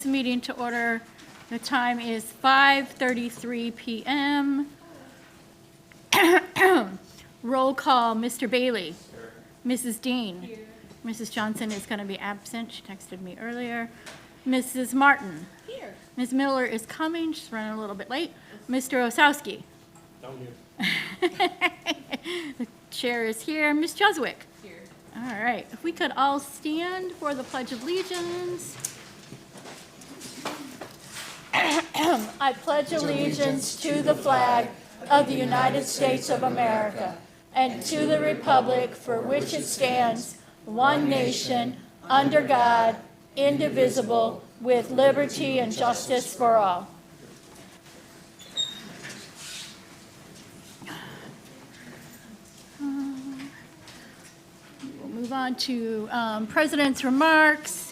Meeting to order. The time is 5:33 p.m. Roll call, Mr. Bailey. Mrs. Dean. Here. Mrs. Johnson is going to be absent. She texted me earlier. Mrs. Martin. Here. Ms. Miller is coming. She's running a little bit late. Mr. Osowski. Down here. The chair is here. Ms. Jeswick. Here. All right. If we could all stand for the Pledge of Allegiance. I pledge allegiance to the flag of the United States of America and to the republic for which it stands, one nation, under God, indivisible, with liberty and justice for all. We'll move on to President's remarks.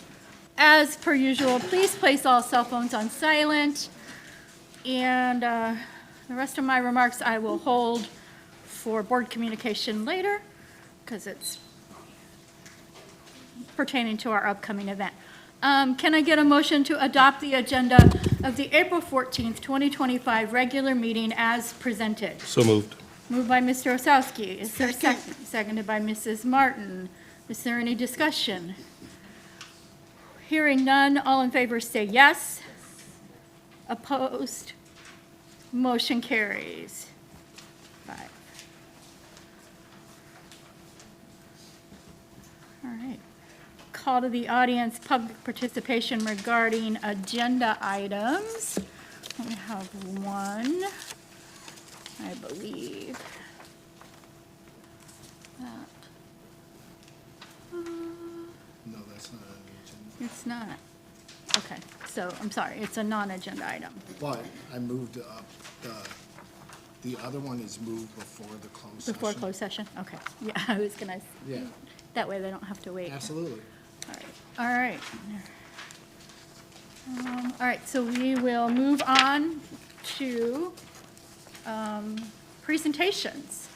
As per usual, please place all cell phones on silent. And the rest of my remarks I will hold for board communication later because it's pertaining to our upcoming event. Can I get a motion to adopt the agenda of the April 14th, 2025 regular meeting as presented? So moved. Moved by Mr. Osowski. Is there a second? Seconded by Mrs. Martin. Is there any discussion? Hearing none, all in favor say yes. Opposed? Motion carries. 5. All right. Call to the audience, public participation regarding agenda items. We have one, I believe. No, that's not on the agenda. It's not. Okay, so I'm sorry, it's a non-agenda item. But I moved up, the other one is moved before the closed session. Before closed session? Okay, yeah, I was gonna, Yeah, that way they don't have to wait. absolutely. All right. All right, so we will move on to presentations.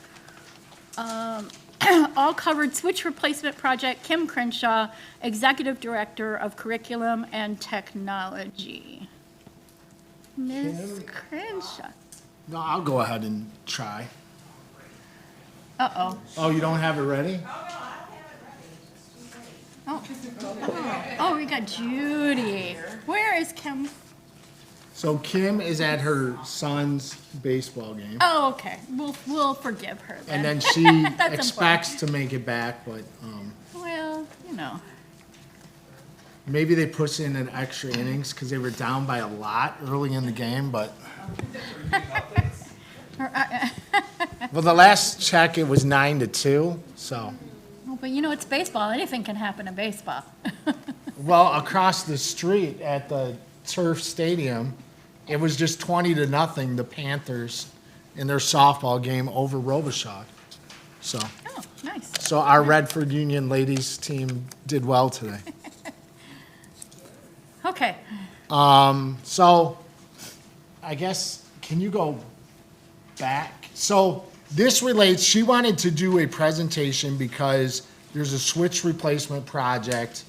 All covered switch replacement project, Kim Crenshaw, Executive Director of Curriculum and Technology. Ms. Kim? Crenshaw. No, I'll go ahead and try. Uh-oh. Oh, you don't have it ready? Oh, we got Judy. Where is Kim? So Kim is at her son's baseball game. Oh, okay. We'll forgive her then. And then she That's expects to make it back, but Well, you know. maybe they pushed in an extra innings because they were down by a lot early in the game, but. Well, the last check, it was 9-2, so. Oh, but you know, it's baseball. Anything can happen in baseball. Well, across the street at the Turf Stadium, it was just 20-0, the Panthers in their softball game over Robichaud. So, Oh, nice. so our Redford Union ladies team did well today. Okay. So, I guess, can you go back? So, this relates, she wanted to do a presentation because there's a switch replacement project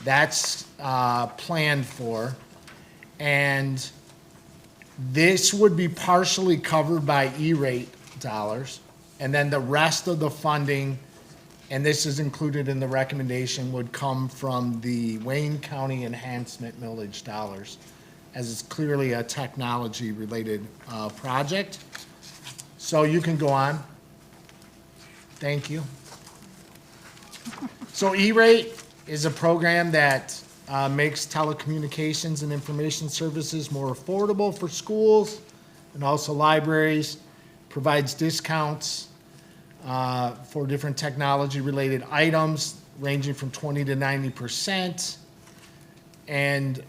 that's planned for. And this would be partially covered by E-rate dollars. And then the rest of the funding, and this is included in the recommendation, would come from the Wayne County Enhancement Millage dollars, as it's clearly a technology-related project. So you can go on. Thank you. So E-rate is a program that makes telecommunications and information services more affordable for schools and also libraries, provides discounts for different technology-related items ranging from 20 to 90%. And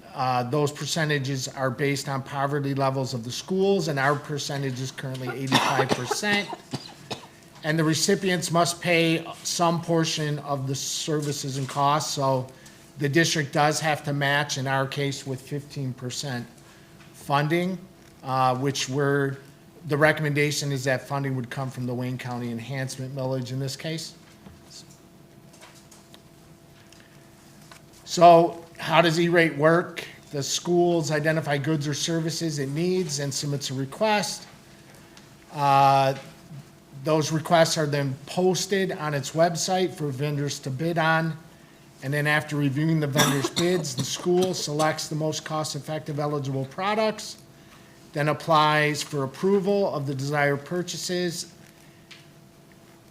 those percentages are based on poverty levels of the schools, and our percentage is currently 85%. And the recipients must pay some portion of the services and costs, so the district does have to match, in our case, with 15% funding, which the recommendation is that funding would come from the Wayne County Enhancement Millage in this case. So how does E-rate work? the schools identify goods or services it needs and submits a request. Those requests are then posted on its website for vendors to bid on. And then after reviewing the vendor's bids, the school selects the most cost-effective eligible products, then applies for approval of the desired purchases.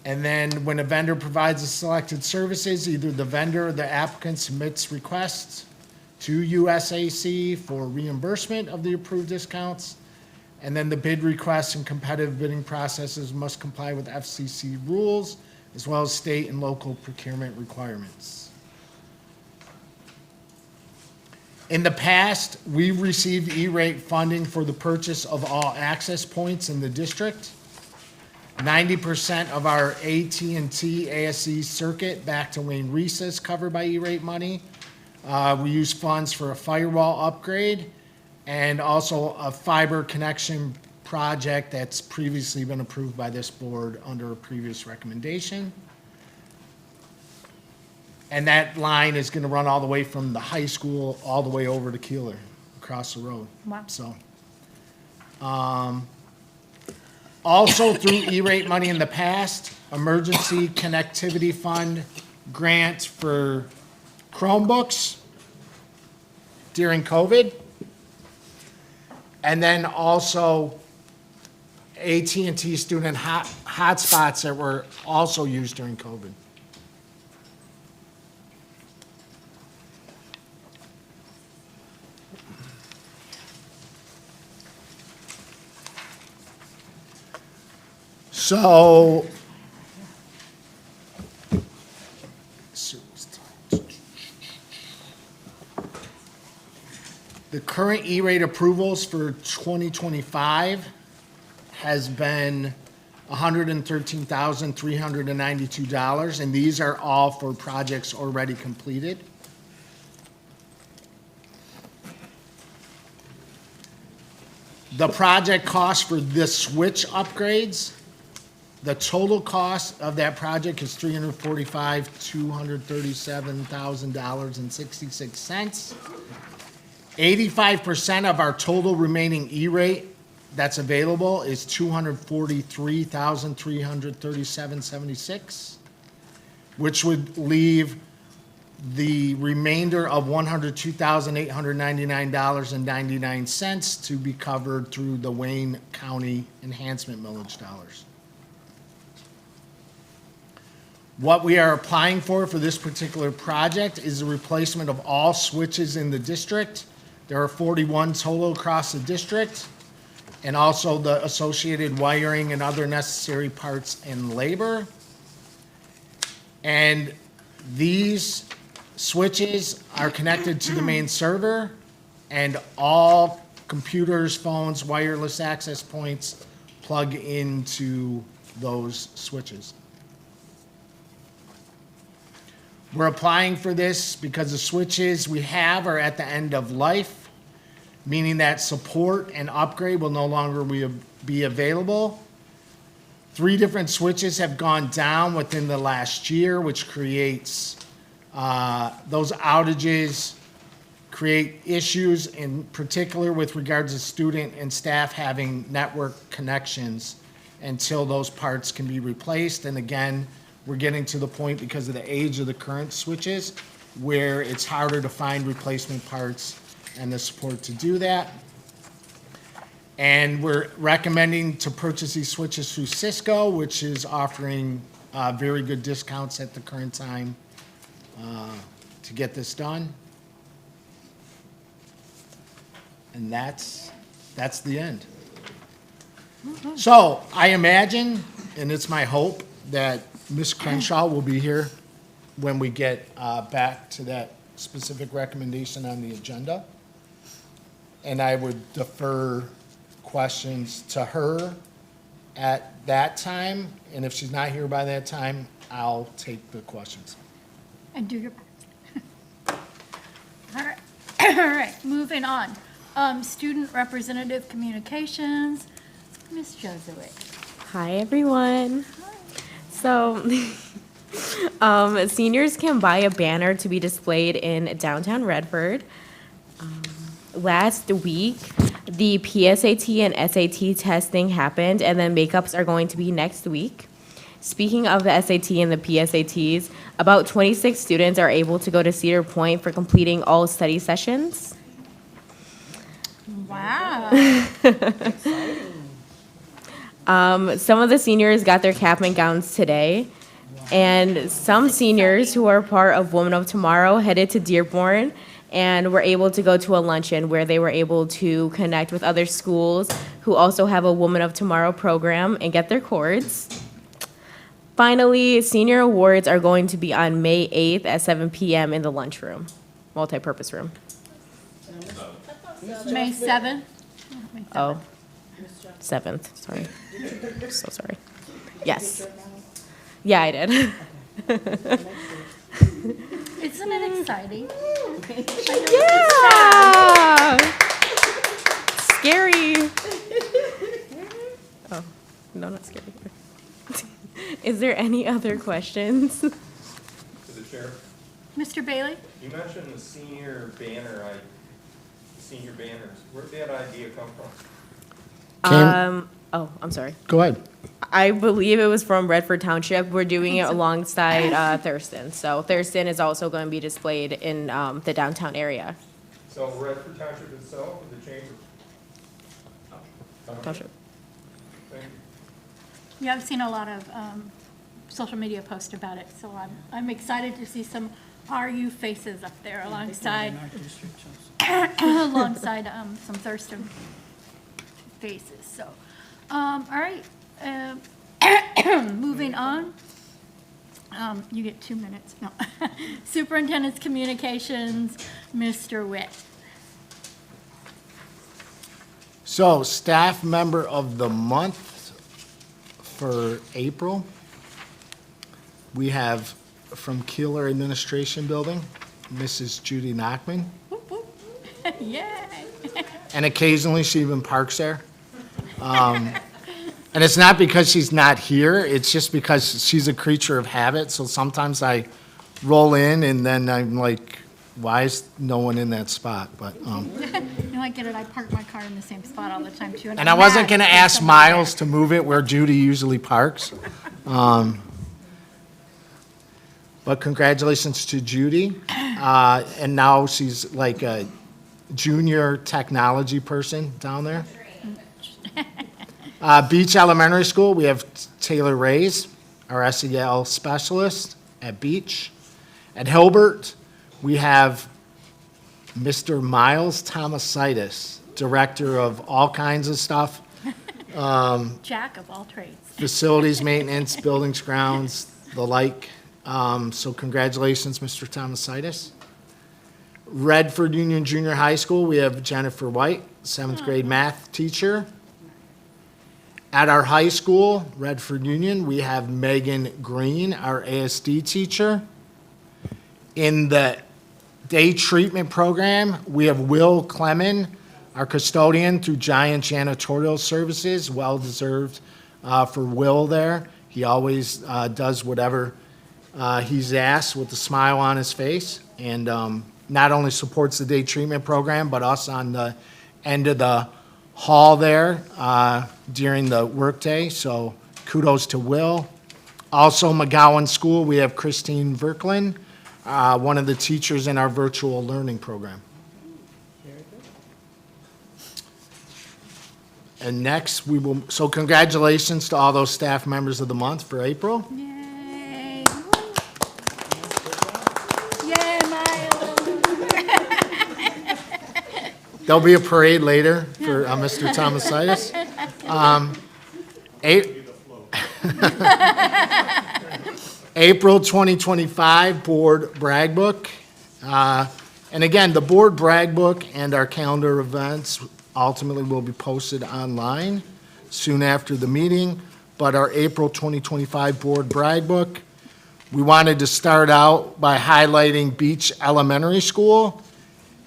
And then when a vendor provides the selected services, either the vendor or the applicant submits requests to USAC for reimbursement of the approved discounts. And then the bid requests and competitive bidding processes must comply with FCC rules, as well as state and local procurement requirements. In the past, we've received E-rate funding for the purchase of all access points in the district. 90% of our AT&T ASC circuit back to Wayne Reese is covered by E-rate money. We use funds for a firewall upgrade and also a fiber connection project that's previously been approved by this board under a previous recommendation. And that line is going to run all the way from the high school all the way over to Keeler, across the road. Wow. So, also through E-rate money in the past, emergency connectivity fund grant for Chromebooks during COVID. And then also AT&T student hotspots that were also used during COVID. So, the current E-rate approvals for 2025 has been $113,392, and these are all for projects already completed. The project cost for the switch upgrades, the total cost of that project is $237,000.66. 85% of our total remaining E-rate that's available is $243,337.76, which would leave the remainder of $102,899.99 to be covered through the Wayne County enhancement millage dollars. What we are applying for this particular project is the replacement of all switches in the district. There are 41 total across the district, and also the associated wiring and other necessary parts and labor. And these switches are connected to the main server, and all computers, phones, wireless access points plug into those switches. We're applying for this because the switches we have are at the end of life, meaning that support and upgrade will no longer be available. 3 different switches have gone down within the last year, which creates those outages, create issues in particular with regards to student and staff having network connections until those parts can be replaced. And again, we're getting to the point because of the age of the current switches where it's harder to find replacement parts and the support to do that. And we're recommending to purchase these switches through Cisco, which is offering very good discounts at the current time to get this done. And that's the end. So I imagine, and it's my hope, that Ms. Crenshaw will be here when we get back to that specific recommendation on the agenda. And I would defer questions to her at that time. And if she's not here by that time, I'll take the questions. And do your part. All right, all right, moving on. Student representative communications, Ms. Jesuit. Hi, everyone. So, seniors can buy a banner to be displayed in downtown Redford. last week, the PSAT and SAT testing happened, and then makeups are going to be next week. Speaking of the SAT and the PSATs, about 26 students are able to go to Cedar Point for completing all study sessions. Wow. Some of the seniors got their cap and gowns today, and some seniors who are part of Women of Tomorrow headed to Dearborn and were able to go to a luncheon where they were able to connect with other schools who also have a Women of Tomorrow program and get their cords. Finally, senior awards are going to be on May 8th at 7 p.m. in the lunchroom, multipurpose room. May 7th? Oh, 7th, sorry. So sorry. Yes. Yeah, I did. Isn't it exciting? Yeah! Scary. Oh, no, not scary. Is there any other questions? To the chair, Mr. Bailey? you mentioned the senior banners. Where'd that idea come from? Oh, I'm sorry. Go ahead. I believe it was from Redford Township. We're doing it alongside Thurston. So Thurston is also going to be displayed in the downtown area. So Redford Township itself, or the chamber? Township. Thank you. Yeah, I've seen a lot of social media posts about it, so I'm excited to see some RU faces up there alongside alongside some Thurston faces. So, all right, moving on. You get 2 minutes. No, Superintendent's Communications, Mr. Witt. So, staff member of the month for April, we have from Keeler Administration Building, Mrs. Judy Nachman, Yay! and occasionally she even parks there. And it's not because she's not here, it's just because she's a creature of habit, so sometimes I roll in and then I'm like, why is no one in that spot? But, No, I get it. I park my car in the same spot all the time, too. and I wasn't gonna ask Miles to move it where Judy usually parks. But congratulations to Judy. And now she's like a junior technology person down there. Beach Elementary School, we have Taylor Reyes, our SEL specialist at Beach. At Hilbert, we have Mr. Miles Thomasitis, director of all kinds of stuff. Jack of all trades. Facilities maintenance, buildings, grounds, the like. So congratulations, Mr. Thomasitis. Redford Union Junior High School, we have Jennifer White, 7th grade math teacher. At our high school, Redford Union, we have Megan Green, our ASD teacher. In the day treatment program, we have Will Clemon, our custodian through Giant Janitorial Services, well-deserved for Will there. He always does whatever he's asked with a smile on his face, and not only supports the day treatment program, but us on the end of the hall there during the workday. So kudos to Will. Also, McGowan School, we have Christine Verklin, one of the teachers in our virtual learning program. And next, so congratulations to all those staff members of the month for April. Yay! Yay, Miles! There'll be a parade later for Mr. Thomasitis. April 2025 Board Brag Book. And again, the Board Brag Book and our calendar events ultimately will be posted online soon after the meeting. But our April 2025 Board Brag Book, we wanted to start out by highlighting Beach Elementary School,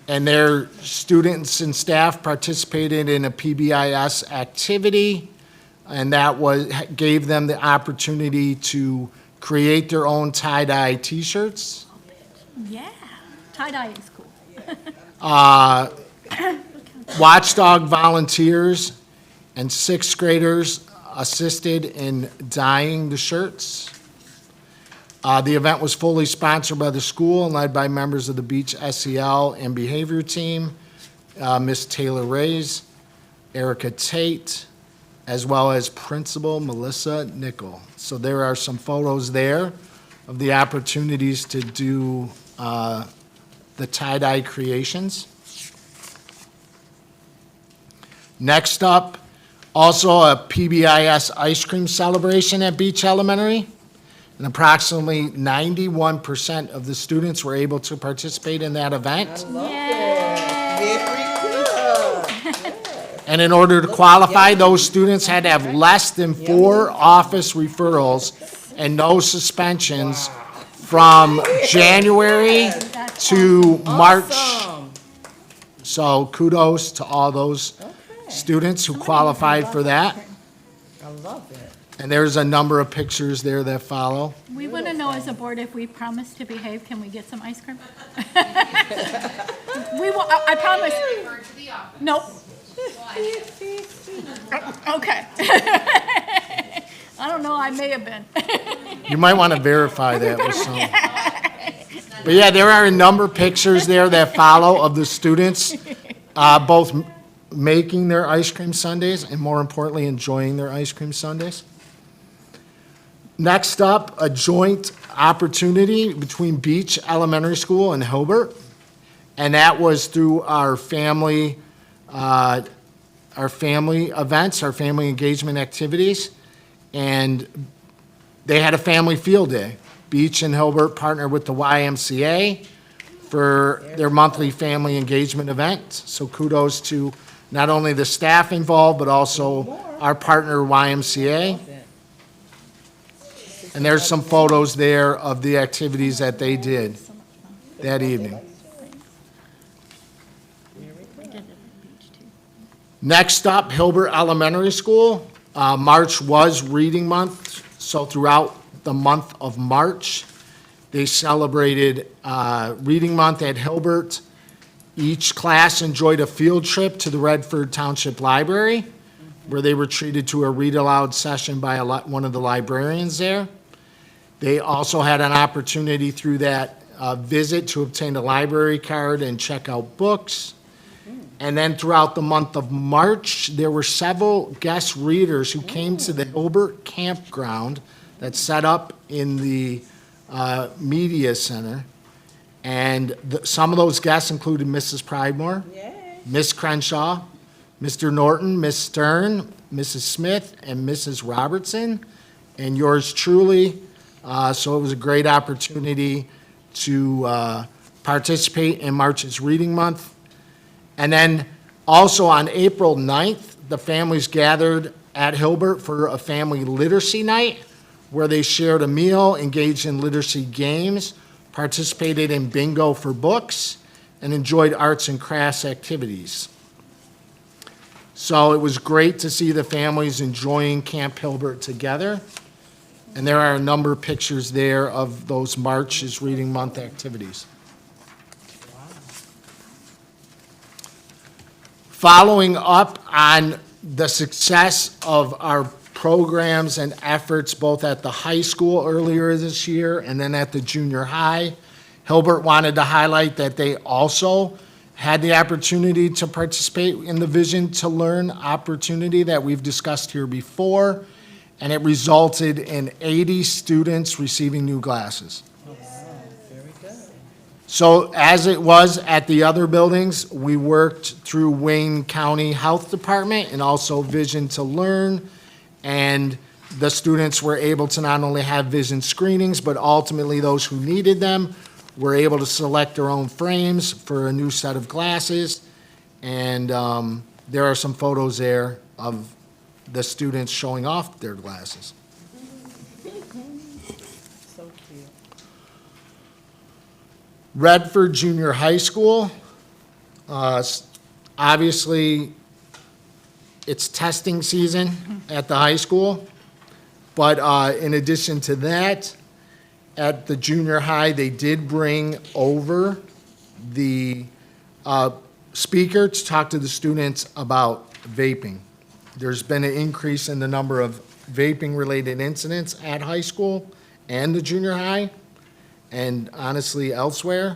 and their students and staff participated in a PBIS activity, and that gave them the opportunity to create their own tie-dye T-shirts. Yeah, tie-dye is cool. Watchdog volunteers and sixth graders assisted in dyeing the shirts. The event was fully sponsored by the school and led by members of the Beach SEL and behavior team, Miss Taylor Reyes, Erica Tate, as well as Principal Melissa Nickel. So there are some photos there of the opportunities to do the tie-dye creations. Next up, also a PBIS ice cream celebration at Beach Elementary. And approximately 91% of the students were able to participate in that event. And in order to qualify, those students had to have less than 4 office referrals and no suspensions from January to March. So kudos to all those students who qualified for that. I love it. And there's a number of pictures there that follow. We want to know as a board, if we promise to behave, can we get some ice cream? We will, I promise. Nope. Okay. I don't know, I may have been. You might want to verify that with some. But yeah, there are a number of pictures there that follow of the students, both making their ice cream sundaes and, more importantly, enjoying their ice cream sundaes. Next up, a joint opportunity between Beach Elementary School and Hilbert, and that was through our family events, our family engagement activities, and they had a family field day. Beach and Hilbert partnered with the YMCA for their monthly family engagement event. So kudos to not only the staff involved, but also our partner YMCA. And there's some photos there of the activities that they did that evening. Next up, Hilbert Elementary School. March was Reading Month, so throughout the month of March, they celebrated Reading Month at Hilbert. Each class enjoyed a field trip to the Redford Township Library, where they were treated to a read-aloud session by one of the librarians there. They also had an opportunity through that visit to obtain a library card and check out books. And then throughout the month of March, there were several guest readers who came to the Hilbert campground that's set up in the media center. And some of those guests included Mrs. Pridemore, Miss Crenshaw, Mr. Norton, Miss Stern, Mrs. Smith, and Mrs. Robertson, and yours truly. So it was a great opportunity to participate in March's Reading Month. And then also on April 9th, the families gathered at Hilbert for a family literacy night where they shared a meal, engaged in literacy games, participated in bingo for books, and enjoyed arts and crafts activities. So it was great to see the families enjoying Camp Hilbert together. And there are a number of pictures there of those March's Reading Month activities. Following up on the success of our programs and efforts both at the high school earlier this year and then at the junior high, Hilbert wanted to highlight that they also had the opportunity to participate in the Vision to Learn opportunity that we've discussed here before, and it resulted in 80 students receiving new glasses. So as it was at the other buildings, we worked through Wayne County Health Department and also Vision to Learn, and the students were able to not only have vision screenings, but ultimately those who needed them were able to select their own frames for a new set of glasses. And there are some photos there of the students showing off their glasses. So cute. Redford Junior High School, obviously, it's testing season at the high school, but in addition to that, at the junior high, they did bring over the speaker to talk to the students about vaping. There's been an increase in the number of vaping-related incidents at high school and the junior high, and honestly elsewhere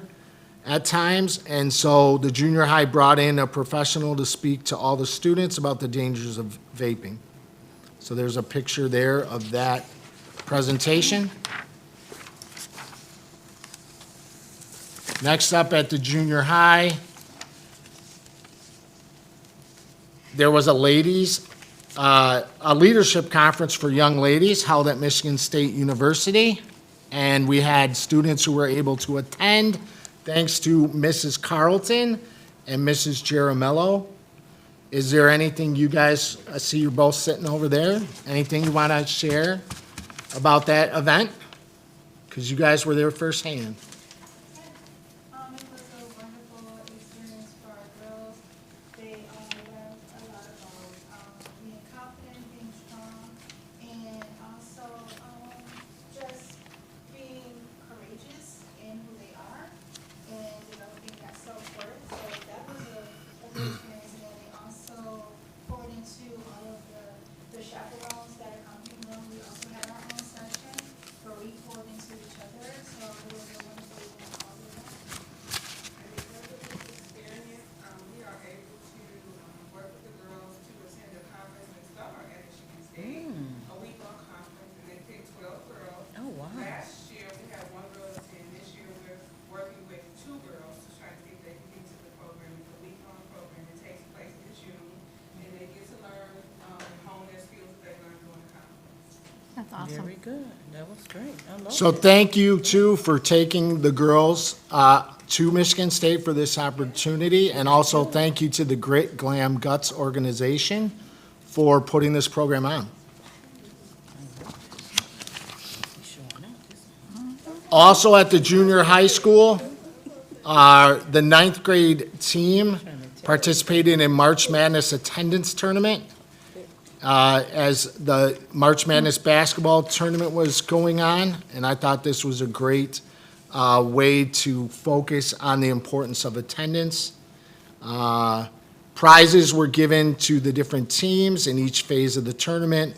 at times. And so the junior high brought in a professional to speak to all the students about the dangers of vaping. So there's a picture there of that presentation. Next up at the junior high, there was a leadership conference for young ladies held at Michigan State University. And we had students who were able to attend thanks to Mrs. Carlton and Mrs. Jaramello. Is there anything you guys, I see you're both sitting over there, anything you want to share about that event? Because you guys were there firsthand. It was a wonderful experience for our girls. They learned a lot about being confident, being strong, and also just being courageous in who they are and developing that self-worth. So that was a good experience. And then they also poured into all of the chaperones that accompanied them. We also had our own session where we poured into each other. So it was a wonderful evening all of that. And because of this experience, we are able to work with the girls to attend a conference this summer at Michigan State, a week-long conference, and they picked 12 girls. Oh, wow. Last year, we had one girl attend. This year, we're working with 2 girls to try to see if they can get to the program. It's a week-long program. It takes place in June, and they get to learn and hone their skills that they learned during the conference. That's awesome. Very good. That was great. I love So it. thank you, too, for taking the girls to Michigan State for this opportunity. And also thank you to the Grit, Glam, Guts organization for putting this program on. Also at the junior high school, the 9th grade team participated in March Madness attendance tournament. As the March Madness basketball tournament was going on, and I thought this was a great way to focus on the importance of attendance. Prizes were given to the different teams in each phase of the tournament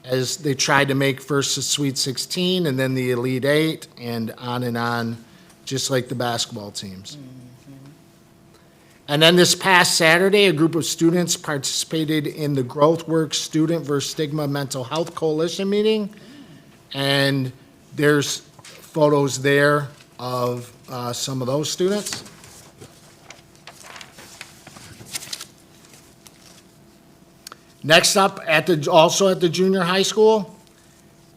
as they tried to make first the Sweet 16 and then the Elite 8 and on, just like the basketball teams. And then this past Saturday, a group of students participated in the GrowthWorks Student vs. Stigma Mental Health Coalition meeting. And there's photos there of some of those students. Next up, also at the junior high school,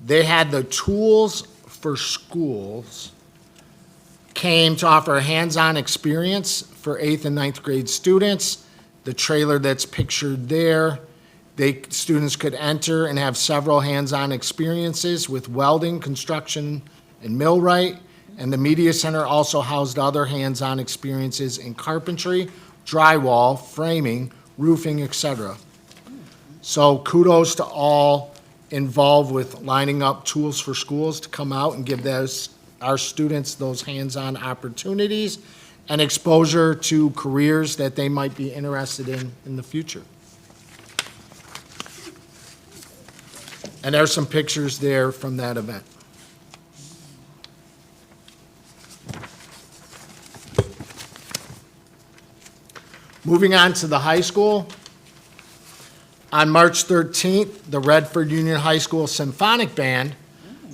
they had the Tools for Schools came to offer a hands-on experience for 8th and 9th grade students. The trailer that's pictured there, students could enter and have several hands-on experiences with welding, construction, and millwright. And the media center also housed other hands-on experiences in carpentry, drywall, framing, roofing, etc. So kudos to all involved with lining up Tools for Schools to come out and give our students those hands-on opportunities and exposure to careers that they might be interested in the future. And there's some pictures there from that event. Moving on to the high school. On March 13th, the Redford Union High School Symphonic Band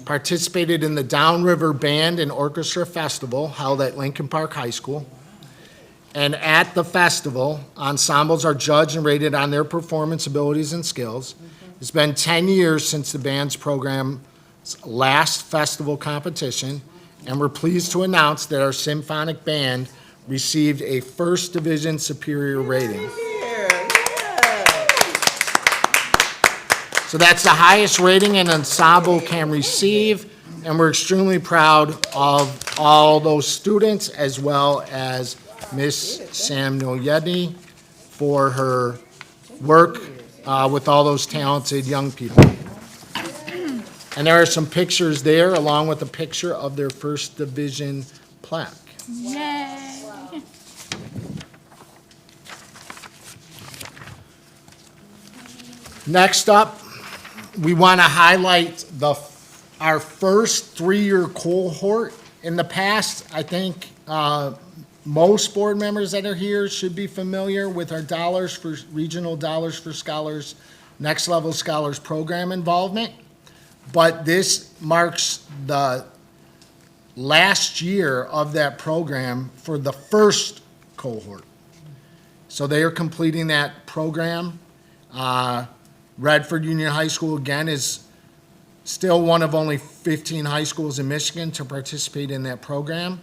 participated in the Downriver Band and Orchestra Festival held at Lincoln Park High School. And at the festival, ensembles are judged and rated on their performance abilities and skills. It's been 10 years since the band's program's last festival competition, and we're pleased to announce that our symphonic band received a First Division Superior rating. So that's the highest rating an ensemble can receive, and we're extremely proud of all those students as well as Miss Samuel Yedney for her work with all those talented young people. And there are some pictures there along with a picture of their First Division plaque. Yay. Next up, we want to highlight our first 3-year cohort. In the past, I think most board members that are here should be familiar with our regional Dollars for Scholars, Next Level Scholars program involvement. But this marks the last year of that program for the first cohort. So they are completing that program. Redford Union High School, again, is still one of only 15 high schools in Michigan to participate in that program.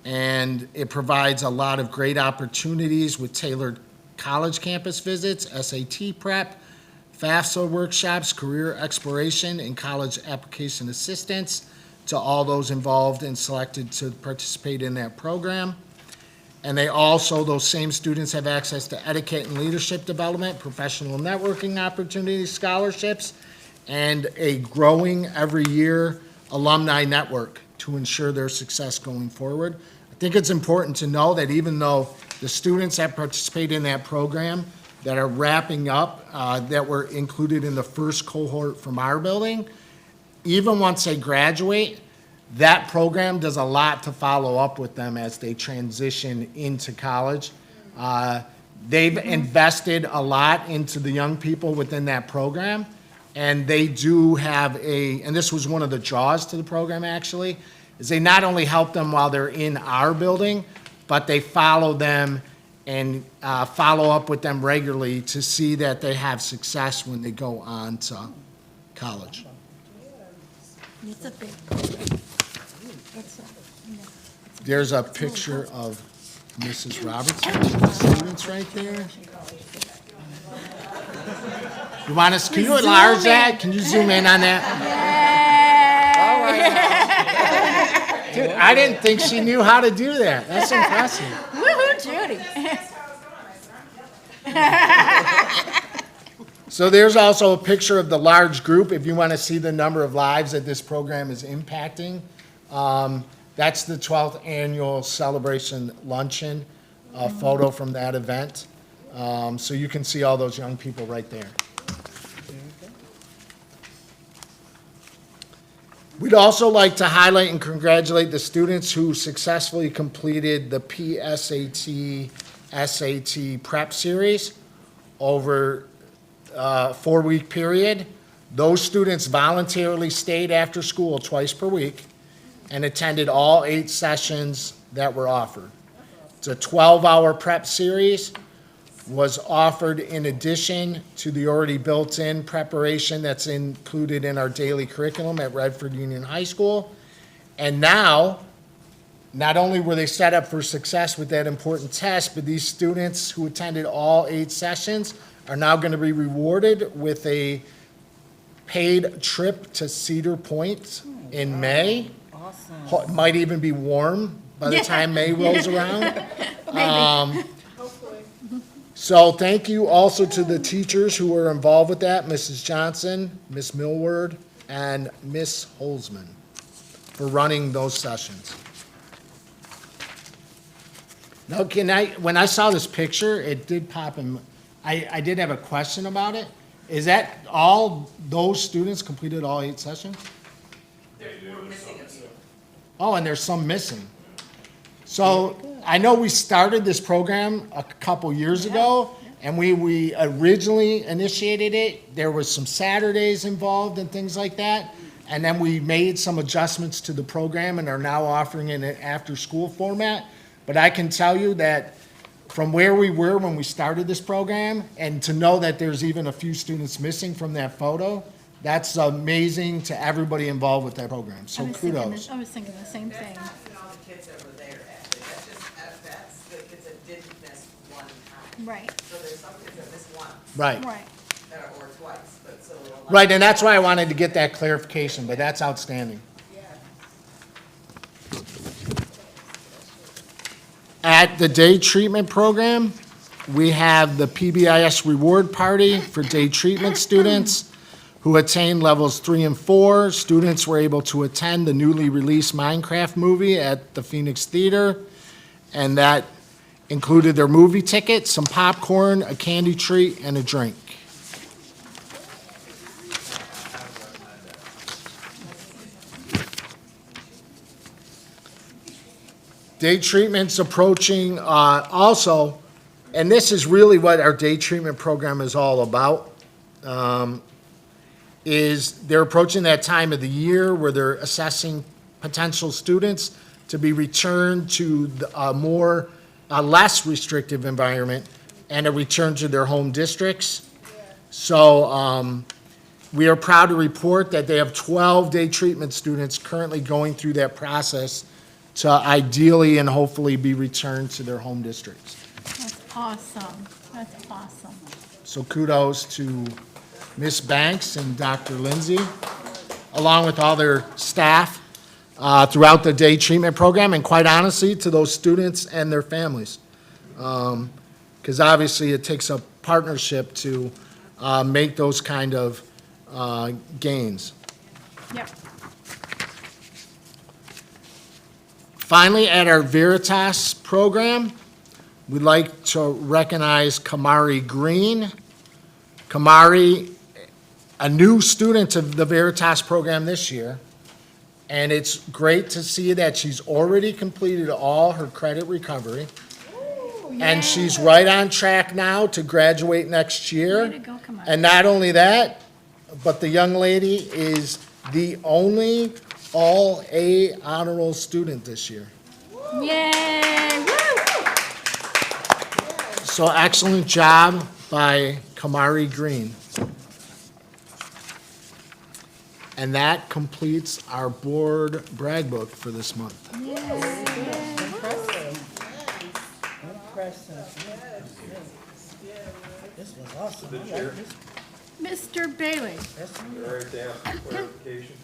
And it provides a lot of great opportunities with tailored college campus visits, SAT prep, FAFSA workshops, career exploration, and college application assistance to all those involved and selected to participate in that program. And they also, those same students have access to etiquette and leadership development, professional networking opportunities, scholarships, and a growing every year alumni network to ensure their success going forward. I think it's important to know that even though the students that participate in that program that are wrapping up, that were included in the first cohort from our building, even once they graduate, that program does a lot to follow up with them as they transition into college. They've invested a lot into the young people within that program, and they do have and this was one of the draws to the program actually, is they not only help them while they're in our building, but they follow them and follow up with them regularly to see that they have success when they go on to college. It's a big program. There's a picture of Mrs. Robertson, the students right there. You want us, can you enlarge that? Can you zoom in on that? Dude, I didn't think she knew how to do that. That's impressive. Woohoo, Judy. So there's also a picture of the large group if you want to see the number of lives that this program is impacting. That's the 12th annual celebration luncheon, a photo from that event. So you can see all those young people right there. We'd also like to highlight and congratulate the students who successfully completed the PSAT SAT prep series over a 4-week period. Those students voluntarily stayed after school twice per week and attended all 8 sessions that were offered. It's a 12-hour prep series, was offered in addition to the already built-in preparation that's included in our daily curriculum at Redford Union High School. And now, not only were they set up for success with that important test, but these students who attended all 8 sessions are now going to be rewarded with a paid trip to Cedar Point in May. Awesome. Might even be warm by the time May rolls around. So thank you also to the teachers who were involved with that, Mrs. Johnson, Miss Millward, and Miss Holzman for running those sessions. Now, when I saw this picture, it did pop in, I did have a question about it. Is that all those students completed all 8 sessions? Oh, and there's some missing. So I know we started this program a couple years ago, and we originally initiated it. There was some Saturdays involved and things like that. And then we made some adjustments to the program and are now offering it in an after-school format. But I can tell you that from where we were when we started this program, and to know that there's even a few students missing from that photo, that's amazing to everybody involved with that program. So kudos. I was thinking the same thing. Not even all the kids that were there, actually, that's the kids that didn't miss one time. Right, So there's some kids that missed once, Right. right. or twice, but so. a lot- Right, and that's why I wanted to get that clarification, but that's outstanding. At the day treatment program, we have the PBIS reward party for day treatment students who attained levels 3 and 4. Students were able to attend the newly released Minecraft movie at the Phoenix Theater, and that included their movie ticket, some popcorn, a candy treat, and a drink. Day treatment's approaching also, and this is really what our day treatment program is all about, is they're approaching that time of the year where they're assessing potential students to be returned to a more, less restrictive environment and a return to their home districts. So we are proud to report that they have 12 day treatment students currently going through that process to ideally and hopefully be returned to their home districts. That's awesome. That's awesome. So kudos to Ms. Banks and Dr. Lindsay, along with all their staff throughout the day treatment program, and quite honestly, to those students and their families. Because obviously, it takes a partnership to make those kind of gains. Yep. Finally, at our Veritas program, we'd like to recognize Kamari Green. Kamari, a new student of the Veritas program this year, and it's great to see that she's already completed all her credit recovery. And she's right on track now to graduate next year. Way to go, Kamari. And not only that, but the young lady is the only all-A honor roll student this year. Yay! Woo! So excellent job by Kamari Green. And that completes our board brag book for this month. Impressive. This was awesome. I like this. Mr. Bailey. All right, to ask for clarification.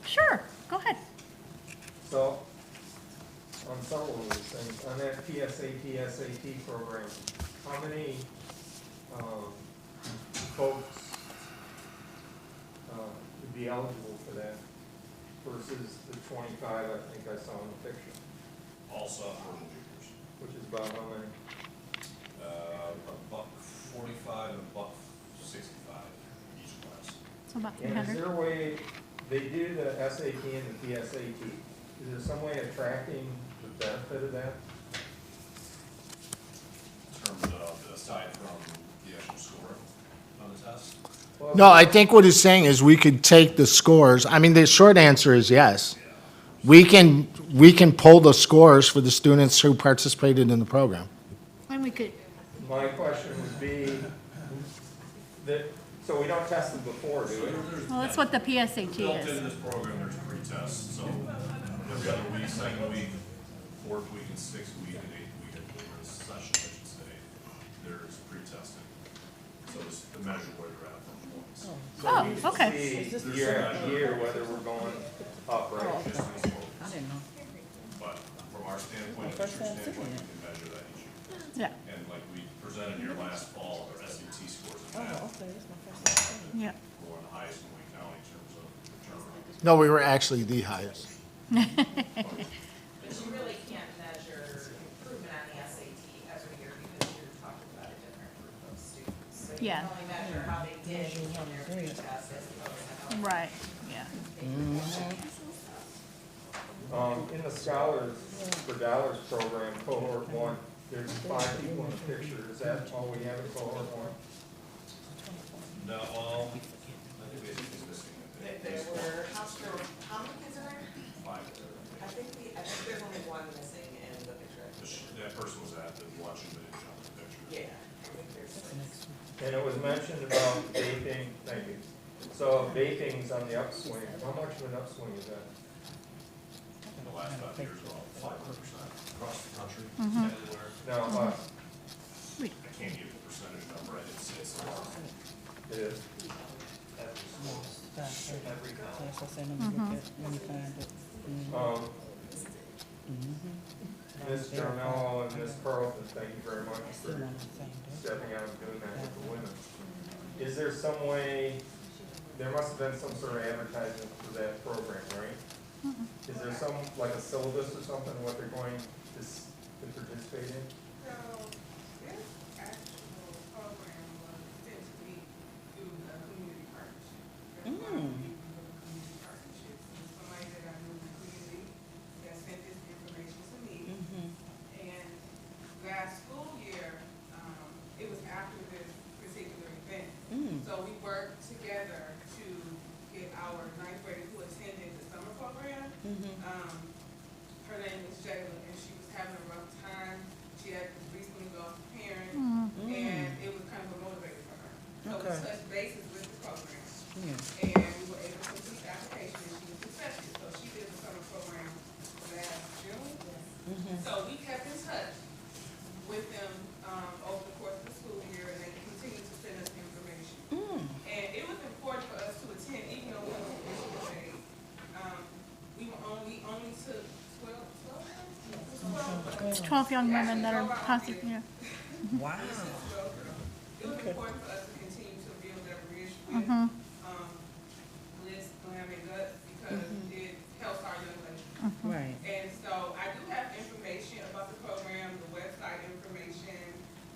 Sure, go ahead. So, on several of these things, on that PSAT, SAT program, how many folks would be eligible for that versus the 25 I think I saw in the picture, All sophomores and juniors. which is about how many? $145 and $165 each class. So about And is 300. there a way, they do the SAT and the PSAT, is there some way of tracking the benefit of that? In terms of, aside from the actual score on the test. Well, No, I think what he's saying is we could take the scores. I mean, the short answer is yes. We can pull the scores for the students who participated in the program. And we could, My question would be, that, so we don't test them before, do we? well, that's what the PSAT Built is. into this program, there's pre-tests, so every other week, second week, fourth week, and sixth week, and eighth week of the session, I should say, there's pre-testing. So it's to measure where they're at from points. Oh, We okay. see year after year whether we're going up, right? Just in this program. I didn't know. But from our standpoint, First district time seeing standpoint, we it. can measure that each year. Yeah, And like we presented here last fall, our SAT scores in Oh, math okay, that's my first time seeing yeah. were one of the highest in Wayne County in terms of return. No, we were actually the highest. But you really can't measure improvement on the SAT every year because you're talking about a different group of students. So you Yeah. can only measure how they did in their pre-test as opposed to how. Right, yeah. In the Scholars for Dollars program, cohort 1, there's 5 people in the picture. Is that all we have in cohort 1? No, well, I think basically it's missing. There were, how many kids are there? 5. I think there's only one missing in the picture. That person was at the luncheon, but didn't show up in the picture. Yeah, I think there's six. And it was mentioned about vaping, thank you. So vaping's on the upswing. How much of an upswing is that? In the last 5 years, about 5% across the country, everywhere. Now, I can't give the percentage number, I didn't say it's. it is. Yes, I said, let me find it. Ms. Jarmel and Ms. Carlton, thank you very much Still for on the same day. stepping out and doing that with the women. Is there some way, there must have been some sort of advertisement for that program, right? Is there some, like a syllabus or something, what they're going to participate in? So, this actual program was essentially through the community partnership. That's why we do the community partnerships. And somebody that I knew in the community that sent this information to me, So we worked together to get our ninth grader who attended the summer program. Her name is Jayla, and she was having a rough time. She had recently lost a parent, and it was kind of a motivator for her. So we Okay. touched bases with the program, Yeah. and we were able to complete the application, and she was accepted. So she did the summer program last June. So we kept in touch with them over the course of the school year, and they continue to send us information. And it was important for us to attend, even though we were in Michigan State. We were only took 12. It's 12 young women that are constantly, yeah. Wow. It was important for us to continue to build that bridge with Liz, Glam, and Guts because it helps our young ladies. Right. And so I do have information about the program, the website information,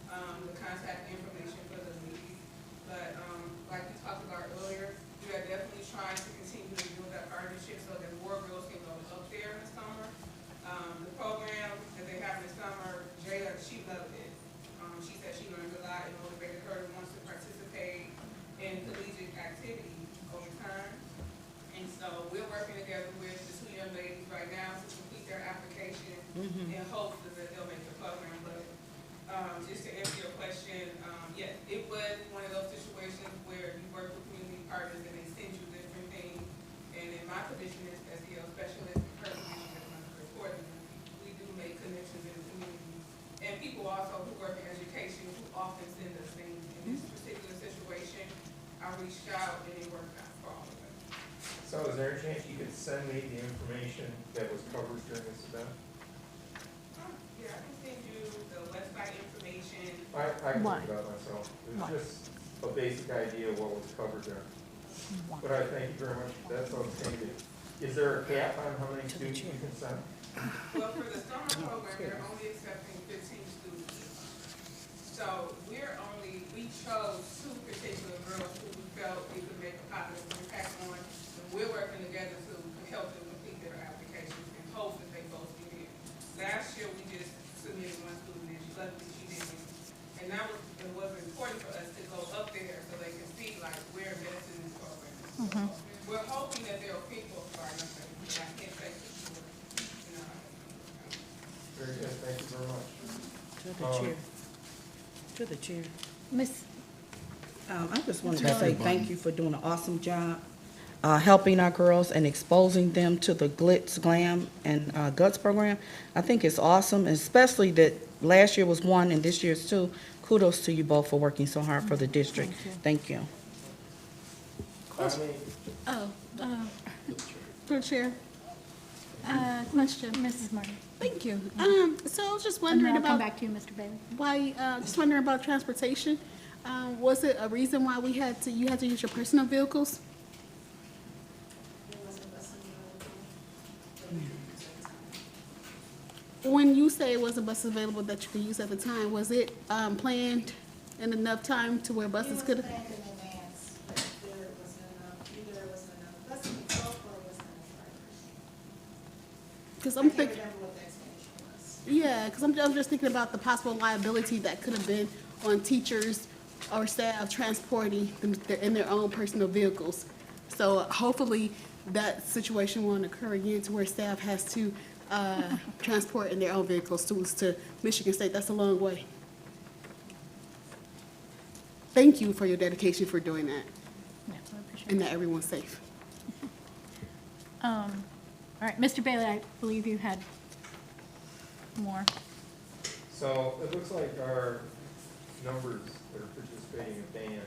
the contact information for the league. But like we talked about earlier, we are definitely trying to continue to build that partnership so that more girls can go up there in the summer. The program that they have in the summer, Jayla, she loved it. She said she learned a lot and motivated her to want to participate in collegiate activities over time. And so we're working together with the two young ladies right now to complete their application in hopes that they'll make the program. But just to answer your question, yes, it was one of those situations where you work with community partners and they send you different things. And in my position as SEL specialist, her position as my reporter, we do make connections in the community. And people also who work in education who often send us things. In this particular situation, I reached out and it worked out for all of us. So is there a chance you could send me the information that was covered during this event? Yeah, I can send you the website information. I can Why? think about myself. It Why? was just a basic idea of what was covered there. But I thank you very much. That's outstanding. Is there a cap on how many students you can send? Well, for the summer program, they're only accepting 15 students. So we chose two particular girls who we felt we could make a positive impact on. And we're working together to help them complete their applications and hope that they both get in. Last year, we just submitted one student and luckily she didn't. And that was, it was important for us to go up there so they can see like we're invested in this program. So we're hoping that they'll pick up our young ladies. I can't say for sure, you know. Very good. Thank you very much. To the chair. To the chair. Miss, I just wanted to say thank you for doing an awesome job, helping our girls and exposing them to the Glitz, Glam, and Guts program. I think it's awesome, and especially that last year was one and this year's two. Kudos to you both for working so hard for the district. Thank you. Connie, Through Chair. Question. Mrs. Martin. Thank you. So I was just And wondering then I'll come about back to you, Mr. Bailey. why, just wondering about transportation. Was it a reason why you had to use your personal vehicles? When you say it wasn't buses available that you could use at the time, was it planned in enough time to where buses It could? was planned in advance, but there wasn't enough, either there wasn't enough buses itself or it wasn't enough drivers. Because I I'm can't thinking. remember what the explanation was. Yeah, because I'm just thinking about the possible liability that could have been on teachers or staff transporting them in their own personal vehicles. So hopefully that situation won't occur again to where staff has to transport in their own vehicles to Michigan State. That's a long way. Thank you for your dedication for doing that Yeah, I appreciate and that everyone's safe. All right, Mr. Bailey, I believe you had more. so it looks like our numbers that are participating in band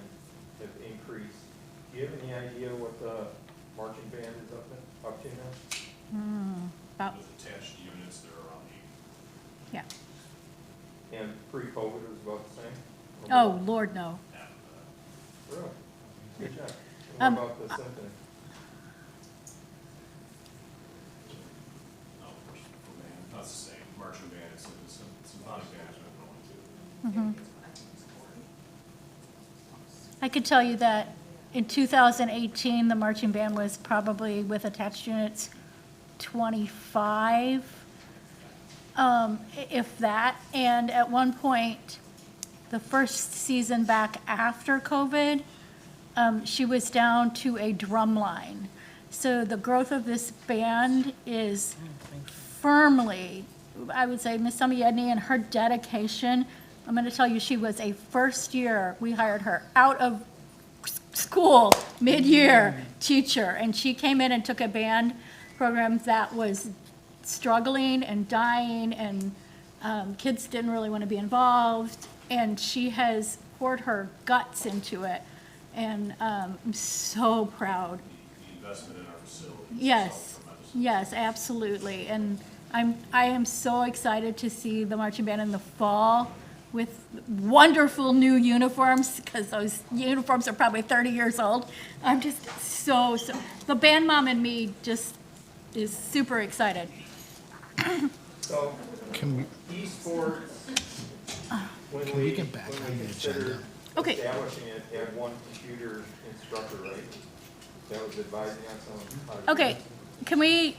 have increased. Do you have any idea what the marching band is up to now? About, With attached units, they're around 8. yeah. And pre-COVID it was about the same? Oh, Lord, no. Really? Good job. And Um, what about the symphony? No, for band, that's the same, marching band, it's symphonic band has been growing too. I could tell you that in 2018, the marching band was probably with attached units 25, if that. And at one point, the first season back after COVID, she was down to a drum line. So the growth of this band is firmly, I would say, Miss Samiedny and her dedication. I'm going to tell you, she was a first year, we hired her out of school, mid-year teacher, and she came in and took a band program that was struggling and dying, and kids didn't really want to be involved, and she has poured her guts into it, and I'm so proud. The investment in our facilities. Yes, yes, absolutely, and I am so excited to see the marching band in the fall with wonderful new uniforms, because those uniforms are probably 30 years old. I'm just so, the band mom in me just is super excited. So, Can we, esports, when Can we get back on the considered agenda? Okay. establishing it, had one computer instructor, right? That was advising on some. Okay, can we,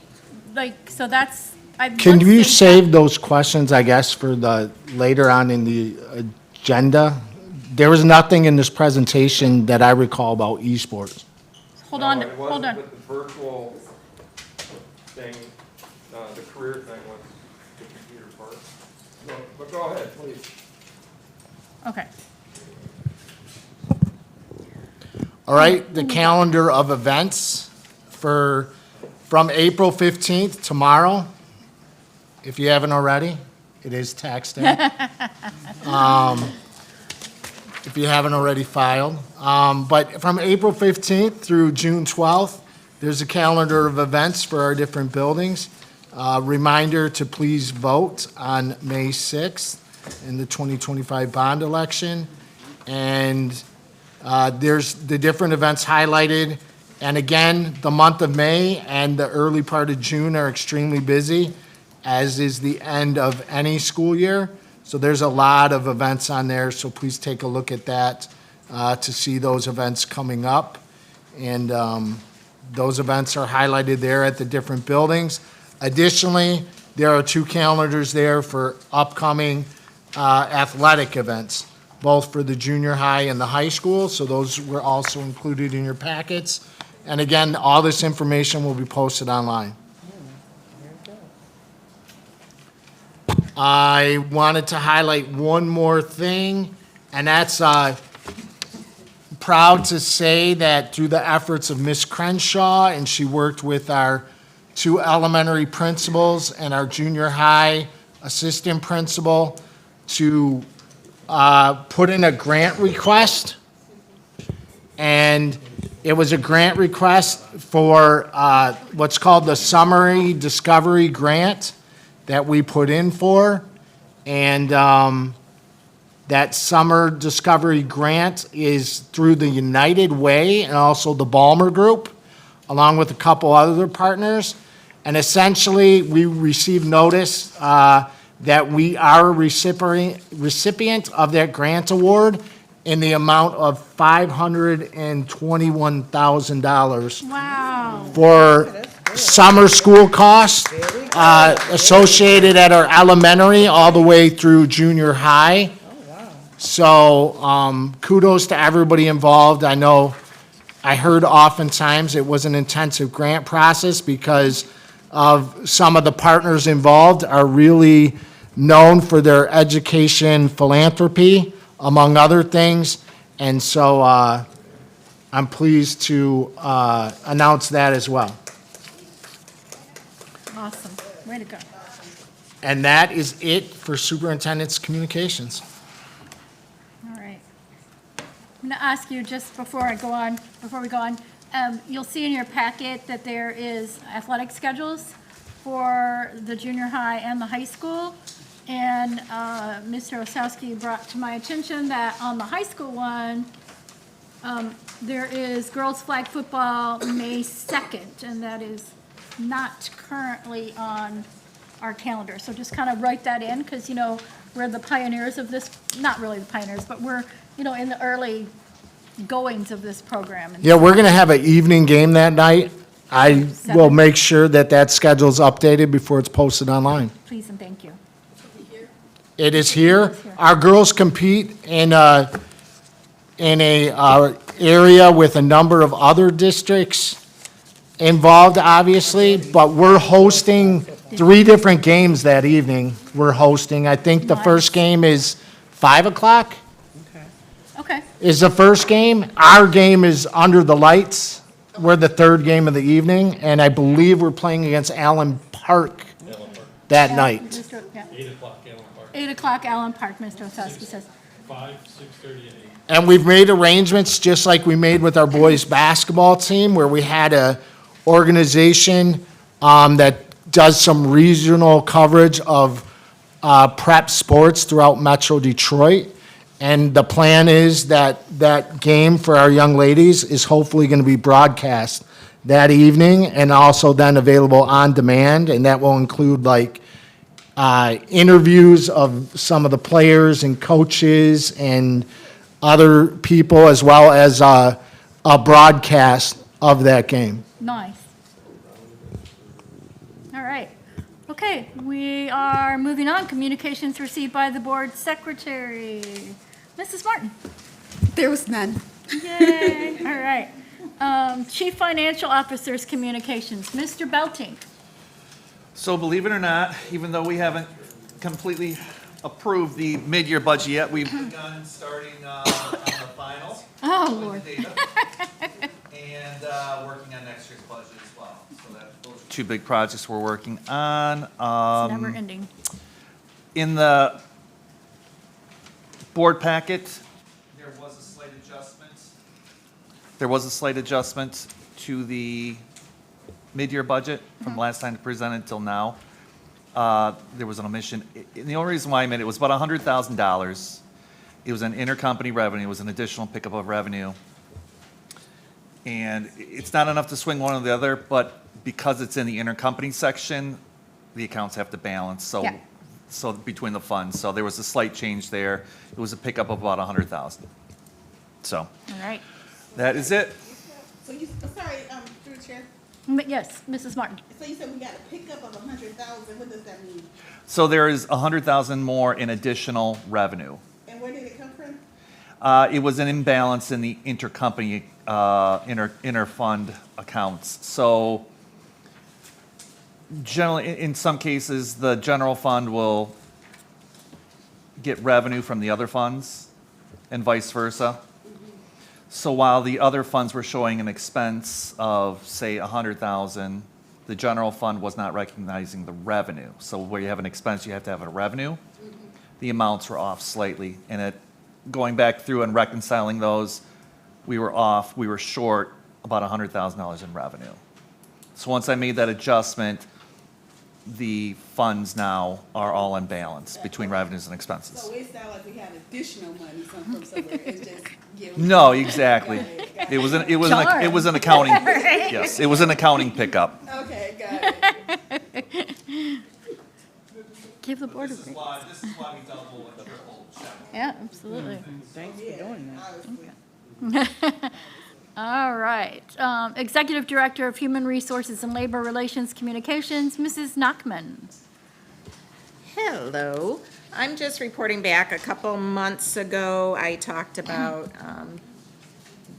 so that's, can you save those questions, I guess, for the, later on in the agenda? There was nothing in this presentation that I recall about esports. Hold on, No, it hold wasn't on. with the virtual thing, the career thing was the computer part. So, but go ahead, please. Okay. All right, the calendar of events from April 15th, tomorrow, if you haven't already, it is tax day. If you haven't already filed. But from April 15th through June 12th, there's a calendar of events for our different buildings. Reminder to please vote on May 6th in the 2025 bond election. And there's the different events highlighted. And again, the month of May and the early part of June are extremely busy, as is the end of any school year. So there's a lot of events on there, so please take a look at that to see those events coming up. And those events are highlighted there at the different buildings. Additionally, there are 2 calendars there for upcoming athletic events, both for the junior high and the high school, so those were also included in your packets. And again, all this information will be posted online. I wanted to highlight one more thing, and that's proud to say that through the efforts of Miss Crenshaw, and she worked with our 2 elementary principals and our junior high assistant principal to put in a grant request. And it was a grant request for what's called the Summary Discovery Grant that we put in for. And that Summer Discovery Grant is through the United Way and also the Balmer Group, along with a couple other partners. And essentially, we received notice that we are a recipient of that grant award in the amount of $521,000 Wow. for summer school costs associated at our elementary all the way through junior high. So kudos to everybody involved. I know I heard oftentimes it was an intensive grant process because of some of the partners involved are really known for their education philanthropy, among other things. And so I'm pleased to announce that as well. Awesome. Way to go. And that is it for superintendent's communications. All right. I'm going to ask you just before we go on, you'll see in your packet that there is athletic schedules for the junior high and the high school. And Mr. Osowski brought to my attention that on the high school one, there is girls flag football May 2nd, and that is not currently on our calendar. So just kind of write that in, because, we're the pioneers of this, not really the pioneers, but we're, in the early goings of this program. And Yeah, we're going to have an evening game that night. I will make sure that that schedule's updated before it's posted online. Please and thank you. It is here. Our girls compete in a area with a number of other districts involved, obviously, but we're hosting 3 different games that evening. We're hosting, I think the first game is 5 o'clock Okay. is the first game. Our game is under the lights. We're the 3rd game of the evening, and I believe we're playing against Allen Park that night. 8 o'clock, Allen Park. 8 o'clock, Allen Park, Mr. Osowski says. 5, 6:30, and 8. And we've made arrangements, just like we made with our boys' basketball team, where we had a organization that does some regional coverage of prep sports throughout Metro Detroit. And the plan is that that game for our young ladies is hopefully going to be broadcast that evening and also then available on demand. And that will include like interviews of some of the players and coaches and other people, as well as a broadcast of that game. Nice. All right. Okay, we are moving on. Communications received by the board secretary. Mrs. Martin. There was none. Yay. All right. Chief Financial Officer's Communications, Mr. Belting. So believe it or not, even though we haven't completely approved the mid-year budget yet, we've begun starting on the finals. Oh, with Lord. the data, and working on next year's budget as well. So those are 2 big projects we're working on. It's never ending. In the board packet, there was a slight adjustment. There was a slight adjustment to the mid-year budget from last time presented till now. There was an omission. And the only reason why I made it was about $100,000. It was an intercompany revenue. It was an additional pickup of revenue. And it's not enough to swing one or the other, but because it's in the intercompany section, the accounts have to balance. Yeah. So between the funds. So there was a slight change there. It was a pickup of about $100,000. So All right. that is it. So you, sorry, through the chair. Yes, Mrs. Martin. So you said we got a pickup of 100,000. What does that mean? So there is $100,000 more in additional revenue. And where did it come from? It was an imbalance in the intercompany, inter-fund accounts. So generally, in some cases, the general fund will get revenue from the other funds and vice versa. So while the other funds were showing an expense of, say, 100,000, the general fund was not recognizing the revenue. So where you have an expense, you have to have a revenue. The amounts were off slightly, and going back through and reconciling those, we were short about $100,000 in revenue. So once I made that adjustment, the funds now are all in balance between revenues and expenses. So it's not like we had additional money from somewhere. It's just giving. No, exactly. It was an accounting, Right. yes, it was an accounting pickup. Okay, got it. Give the board a This is break. why we double and triple check. Yeah, absolutely. Thanks for doing that. All right. Executive Director of Human Resources and Labor Relations Communications, Mrs. Nachman. Hello. I'm just reporting back. A couple months ago, I talked about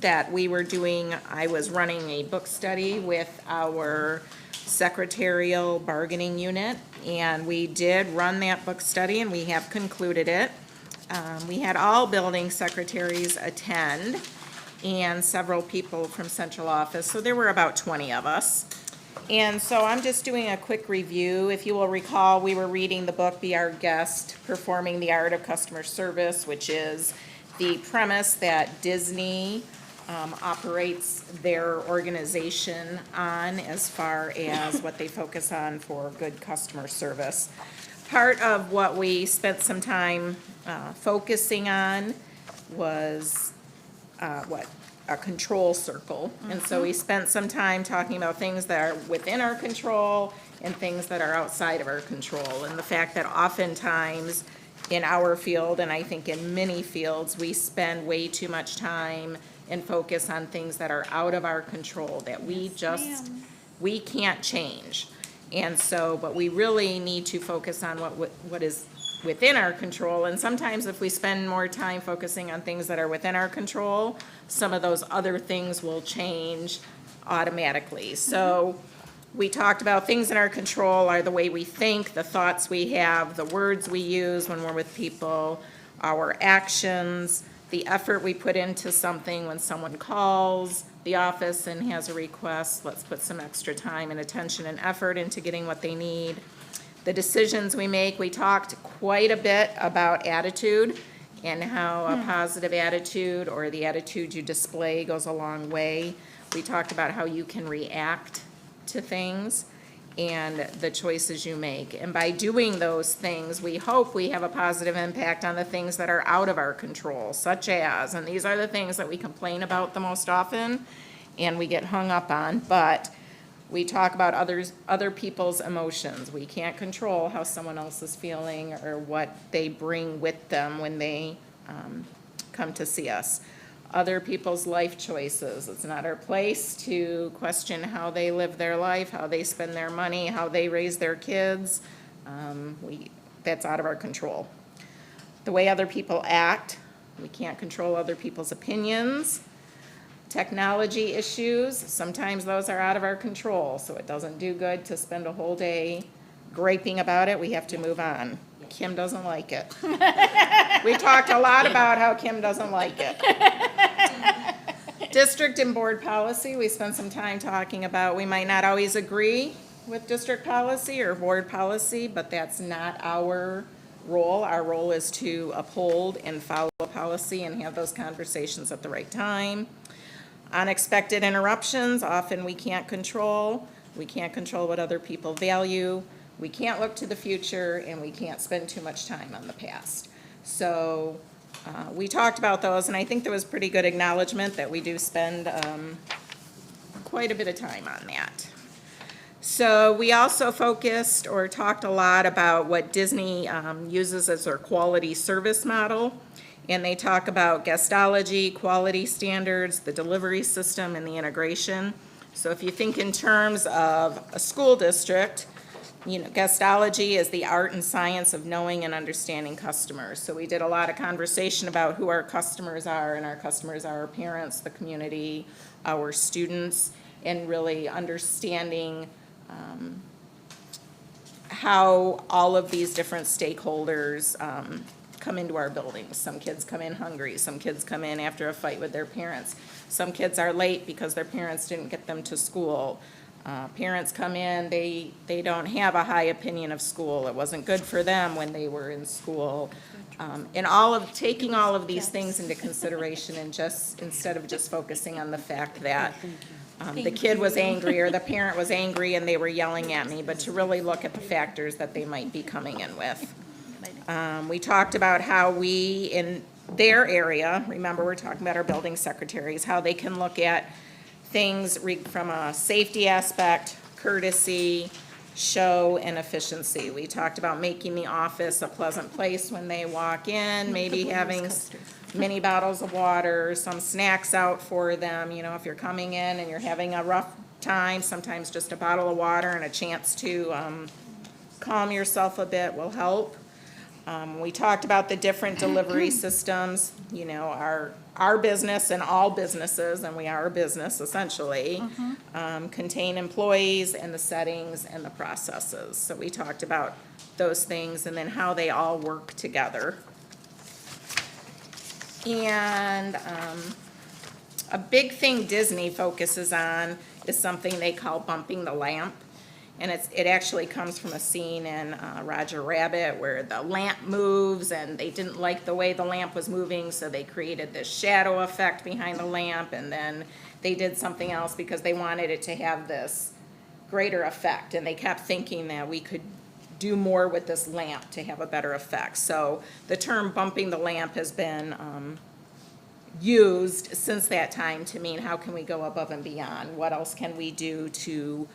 that I was running a book study with our secretarial bargaining unit, and we did run that book study, and we have concluded it. We had all building secretaries attend, and several people from central office, so there were about 20 of us. And so I'm just doing a quick review. If you will recall, we were reading the book, Be Our Guest, Performing the Art of Customer Service, which is the premise that Disney operates their organization on as far as what they focus on for good customer service. Part of what we spent some time focusing on was a control circle. And so we spent some time talking about things that are within our control and things that are outside of our control. And the fact that oftentimes in our field, and I think in many fields, we spend way too much time and focus on things that are out of our control, that we can't change. And so, but we really need to focus on what is within our control, and sometimes if we spend more time focusing on things that are within our control, some of those other things will change automatically. So we talked about things in our control are the way we think, the thoughts we have, the words we use when we're with people, our actions, the effort we put into something when someone calls the office and has a request. Let's put some extra time and attention and effort into getting what they need. The decisions we make, we talked quite a bit about attitude and how a positive attitude or the attitude you display goes a long way. We talked about how you can react to things and the choices you make. And by doing those things, we hope we have a positive impact on the things that are out of our control, such as, and these are the things that we complain about the most often and we get hung up on, but we talk about other people's emotions. We can't control how someone else is feeling or what they bring with them when they come to see us. Other people's life choices. It's not our place to question how they live their life, how they spend their money, how they raise their kids. That's out of our control. The way other people act, we can't control other people's opinions. Technology issues, sometimes those are out of our control, so it doesn't do good to spend a whole day griping about it. We have to move on. Kim doesn't like it. We talked a lot about how Kim doesn't like it. District and board policy, we spent some time talking about, we might not always agree with district policy or board policy, but that's not our role. Our role is to uphold and follow policy and have those conversations at the right time. Unexpected interruptions, often we can't control. We can't control what other people value. We can't look to the future, and we can't spend too much time on the past. So we talked about those, and I think there was pretty good acknowledgement that we do spend quite a bit of time on that. So we also focused or talked a lot about what Disney uses as their quality service model. And they talk about guestology, quality standards, the delivery system, and the integration. So if you think in terms of a school district, guestology is the art and science of knowing and understanding customers. So we did a lot of conversation about who our customers are, and our customers are our parents, the community, our students, and really understanding how all of these different stakeholders come into our buildings. Some kids come in hungry. Some kids come in after a fight with their parents. Some kids are late because their parents didn't get them to school. Parents come in, they don't have a high opinion of school. It wasn't good for them when they were in school. And taking all of these things into consideration and just, instead of just focusing on the fact that the kid was angry or the parent was angry and they were yelling at me, but to really look at the factors that they might be coming in with. We talked about how we, in their area, remember we're talking about our building secretaries, how they can look at things from a safety aspect, courtesy, show, and efficiency. We talked about making the office a pleasant place when they walk in, maybe having mini bottles of water, some snacks out for them. If you're coming in and you're having a rough time, sometimes just a bottle of water and a chance to calm yourself a bit will help. We talked about the different delivery systems, our business and all businesses, and we are a business essentially, contain employees and the settings and the processes. So we talked about those things and then how they all work together. And a big thing Disney focuses on is something they call bumping the lamp. And it actually comes from a scene in Roger Rabbit where the lamp moves and they didn't like the way the lamp was moving, so they created this shadow effect behind the lamp, and then they did something else because they wanted it to have this greater effect, and they kept thinking that we could do more with this lamp to have a better effect. So the term bumping the lamp has been used since that time to mean how can we go above and beyond? What else can we do to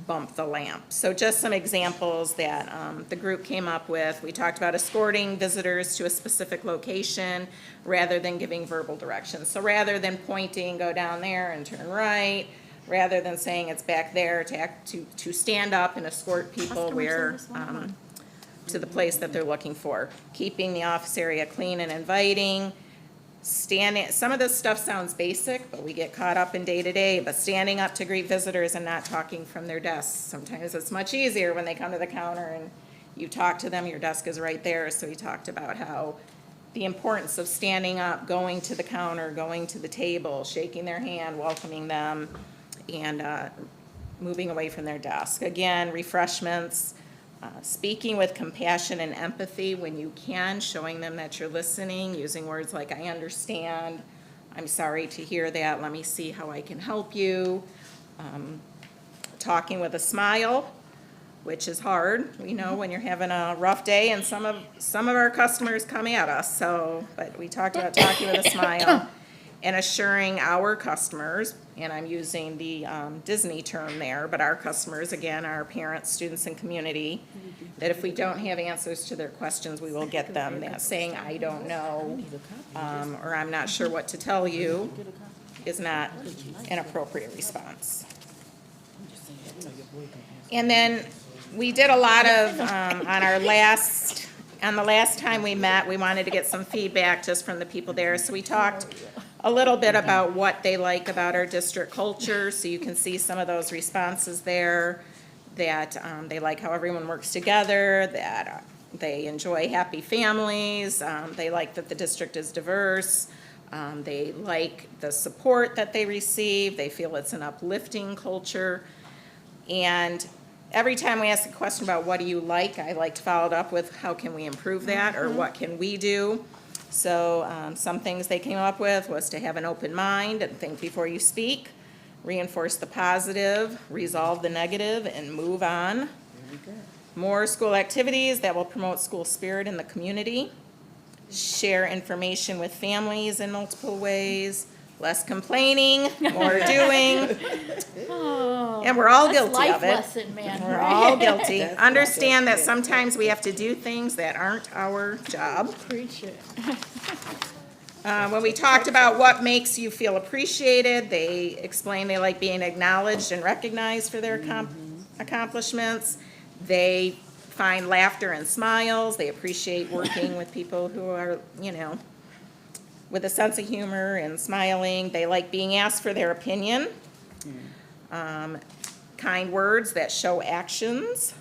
bump the lamp? So just some examples that the group came up with. We talked about escorting visitors to a specific location rather than giving verbal directions. So rather than pointing, go down there and turn right, rather than saying it's back there, to stand up and escort people where to the place that they're looking for. Keeping the office area clean and inviting, standing, some of this stuff sounds basic, but we get caught up in day-to-day, but standing up to greet visitors and not talking from their desks. Sometimes it's much easier when they come to the counter and you talk to them, your desk is right there. So we talked about how the importance of standing up, going to the counter, going to the table, shaking their hand, welcoming them, and moving away from their desk. Again, refreshments, speaking with compassion and empathy when you can, showing them that you're listening, using words like, I understand, I'm sorry to hear that, let me see how I can help you. Talking with a smile, which is hard, we know, when you're having a rough day, and some of our customers come at us, so, but we talked about talking with a smile. And assuring our customers, and I'm using the Disney term there, but our customers, again, our parents, students, and community, that if we don't have answers to their questions, we will get them. That saying, I don't know, or I'm not sure what to tell you, is not an appropriate response. And then we did a lot of, on the last time we met, we wanted to get some feedback just from the people there. So we talked a little bit about what they like about our district culture. So you can see some of those responses there, that they like how everyone works together, that they enjoy happy families, they like that the district is diverse, they like the support that they receive, they feel it's an uplifting culture. And every time we ask a question about what do you like, I like to follow it up with how can we improve that, or what can we do? So some things they came up with was to have an open mind and think before you speak, reinforce the positive, resolve the negative, and move on. More school activities that will promote school spirit in the community. Share information with families in multiple ways. Less complaining, more doing. And we're all guilty Life of it. lesson, man. We're all guilty. Understand that sometimes we have to do things that aren't our job. Preach it. When we talked about what makes you feel appreciated, they explained they like being acknowledged and recognized for their accomplishments. They find laughter and smiles. They appreciate working with people who are, with a sense of humor and smiling. They like being asked for their opinion. Kind words that show actions.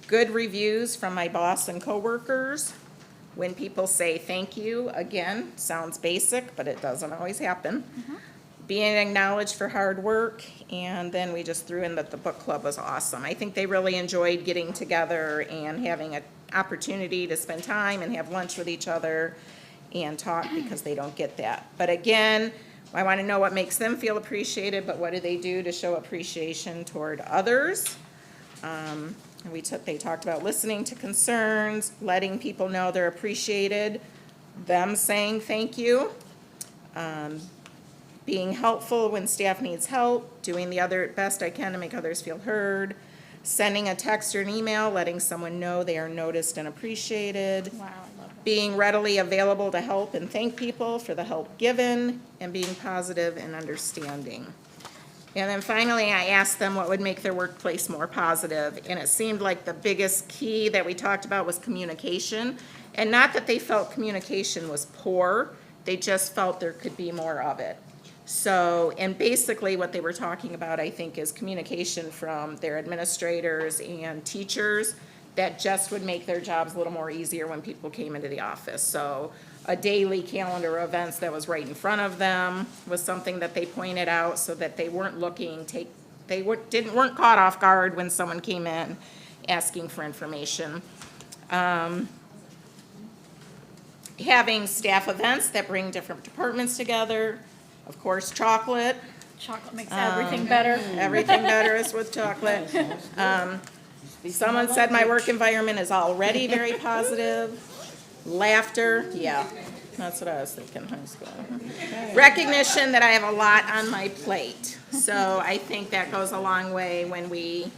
Good reviews from my boss and coworkers. When people say thank you, again, sounds basic, but it doesn't always happen. Being acknowledged for hard work, and then we just threw in that the book club was awesome. I think they really enjoyed getting together and having an opportunity to spend time and have lunch with each other and talk, because they don't get that. But again, I want to know what makes them feel appreciated, but what do they do to show appreciation toward others? They talked about listening to concerns, letting people know they're appreciated, them saying thank you, being helpful when staff needs help, doing the other best I can to make others feel heard, sending a text or an email, letting someone know they are noticed and appreciated. Wow, I love Being readily available to help and thank people for the help given, and being positive and understanding. And then finally, I asked them what would make their workplace more positive, and it seemed like the biggest key that we talked about was communication. And not that they felt communication was poor, they just felt there could be more of it. So, and basically what they were talking about, I think, is communication from their administrators and teachers that just would make their jobs a little more easier when people came into the office. So a daily calendar of events that was right in front of them was something that they pointed out, so that they weren't weren't caught off guard when someone came in asking for information. Having staff events that bring different departments together. Of course, chocolate. Chocolate makes everything better. Everything better is with chocolate. Someone said my work environment is already very positive. Laughter, yeah, that's what I was thinking, high school. Recognition that I have a lot on my plate. So I think that goes a long way when we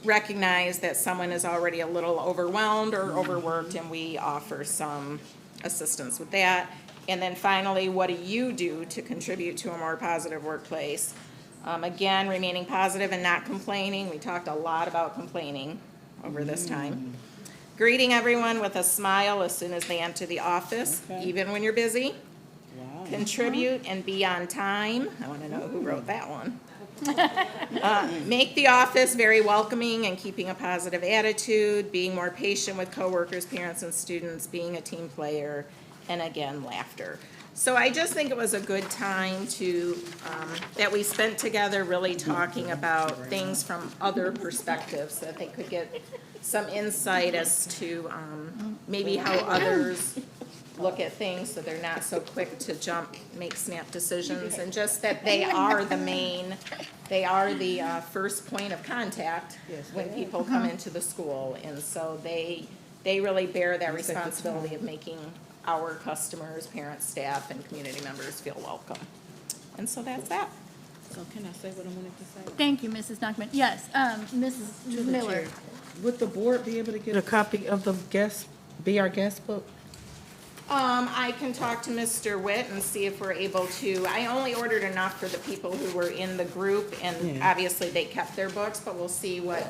recognize that someone is already a little overwhelmed or overworked, and we offer some assistance with that. And then finally, what do you do to contribute to a more positive workplace? Again, remaining positive and not complaining. We talked a lot about complaining over this time. greeting everyone with a smile as soon as they enter the office, Okay. even when you're busy. Wow. Contribute and be on time. I want to know who wrote that one. Make the office very welcoming and keeping a positive attitude, being more patient with coworkers, parents, and students, being a team player, and again, laughter. So I just think it was a good time to, that we spent together really talking about things from other perspectives, that they could get some insight as to maybe how others look at things, so they're not so quick to jump, make snap decisions, and just that they are the first point of contact when people come into the school. And so they really bear that responsibility of making our customers, parents, staff, and community members feel welcome. And so that's that. So can I say what I wanted to say? Thank you, Mrs. Knockman. Yes, Mrs. To the Miller. chair. Would the board be able to get a copy of the our guest book? I can talk to Mr. Witt and see if we're able to. I only ordered enough for the people who were in the group, and Yeah. obviously they kept their books, but we'll see what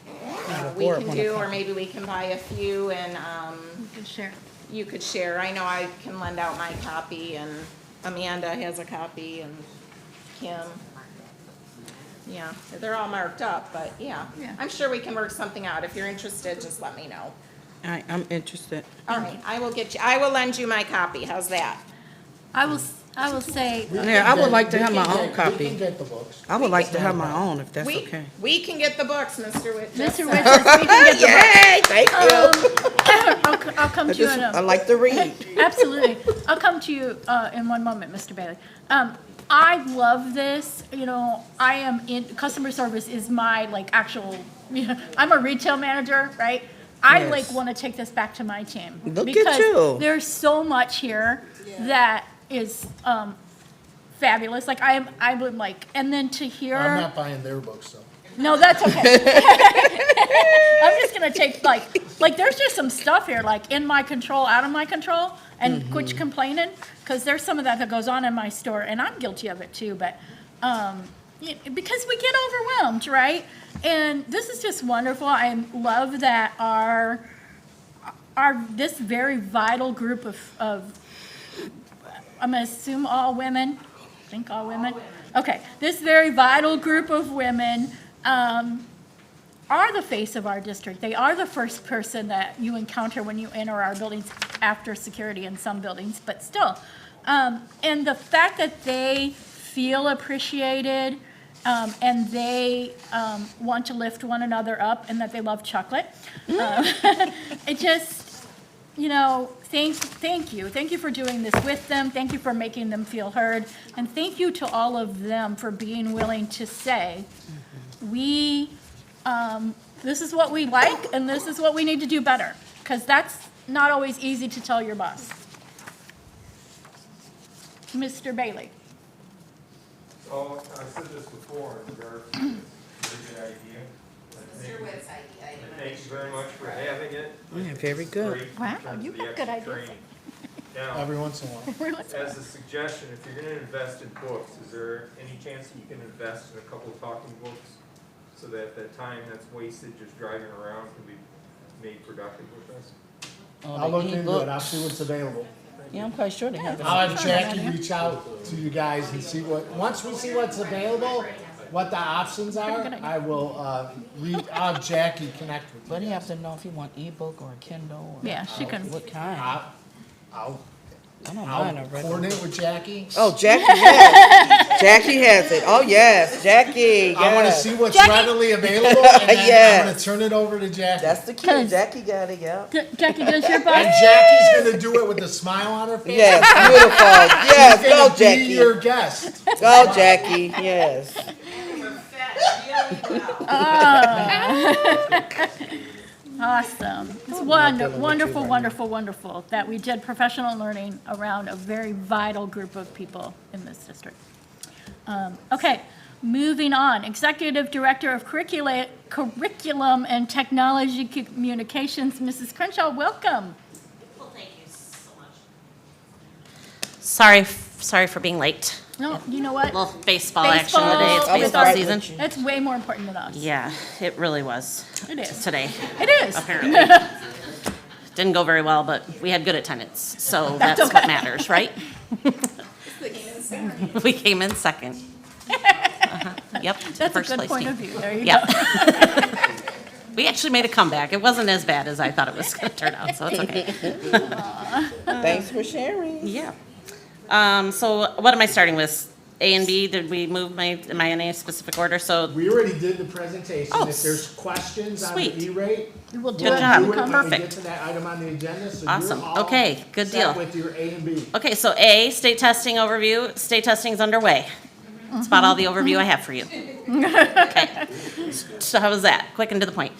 the we board can wanna do, or copy. maybe we can buy a few and, Good share. you could share. I know I can lend out my copy, and Amanda has a copy, and Kim. Yeah, they're all marked up, but yeah. Yeah. I'm sure we can work something out. If you're interested, just let me know. I'm interested. All right, I will lend you my copy. How's that? I will say, Yeah, I would like to have my own We can copy. get the books. I would like to have my own, if that's We, okay. we can get the books, Mr. Witt. Mr. Witt says we can get the Yay, thank I'll come to you in I a, like to read. absolutely. I'll come to you in one moment, Mr. Bailey. I love this, I am in, customer service is my actual, I'm a retail manager, right? I Yes. want to take this back to my team. Look at because you. there's so much here that is fabulous. I would and then to hear. I'm not buying their books, so. No, that's okay. I'm just gonna take there's just some stuff here in my control, out of my control, and quit complaining, because there's some of that goes on in my store, and I'm guilty of it too. But because we get overwhelmed, right? And this is just wonderful. I love that our this very vital group of I'm gonna assume all women. I think all women. Okay, this very vital group of women are the face of our district. They are the first person that you encounter when you enter our buildings, after security in some buildings, but still. And the fact that they feel appreciated, and they want to lift one another up, and that they love chocolate. It just, thank you. Thank you for doing this with them. Thank you for making them feel heard. And thank you to all of them for being willing to say, this is what we like, and this is what we need to do better. Because that's not always easy to tell your boss. Mr. Bailey. So, I said this before, in regards to this, very good idea. Mr. Witt's idea. Thank you very much for having it. Yeah, very good. Great in Wow, terms you of the got good extra ideas. training. Now, Every once in a while. as a suggestion, if you're gonna invest in books, is there any chance that you can invest in a couple of talking books? So that the time that's wasted just driving around can be made productive with this? I'll look into it, I'll see what's available. Yeah, I'm quite sure they have it. I'll have Jackie reach out to you guys and see once we see what's available, what the options are, I will, I'll have Jackie connect with you. But you have to know if you want ebook or a Kindle or. Yeah, she can. What kind? I'll I don't mind a I'll regular. coordinate with Jackie. Oh, Jackie has, Jackie has it. Oh, yes, Jackie, I wanna yes. see what's Jackie- readily available, and then I'm Yes. gonna turn it over to Jackie. That's the key. Cause- Jackie got it, yeah. Jackie, does your boss? And Jackie's gonna do it with a smile on her face. Yes, beautiful. Yes, She's go, gonna be Jackie. your guest. Go, Jackie, yes. Awesome. It's wonderful, wonderful, wonderful that we did professional learning around a very vital group of people in this district. Okay, moving on. Executive Director of Curriculum and Technology Communications, Mrs. Crenshaw, welcome. Well, thank you so much. Sorry for being late. No, you know what? Little baseball action Baseball. today. It's Oh, baseball right. season. That's way more important than us. Yeah, it really was It is. today, It is. apparently. Didn't go very well, but we had good attendance, so that's what matters, right? We came in second. Yep. to the That's a first good place point team. of view. There you go. Yeah. We actually made a comeback. It wasn't as bad as I thought it was gonna turn out, so it's okay. Thanks for sharing. Yeah. So what am I starting with? A and B, did we move am I in a specific order? So, We already did the presentation. Oh, If there's questions on the sweet. E-rate, We'll do Good it job. when we do it come. when we get Perfect. to that item on the agenda, so Awesome. you're all Okay, good set deal. with your A and B. okay, so A, state testing overview. State testing's underway. That's about all the overview I have for you. Okay. So how was that? Quick and to the point.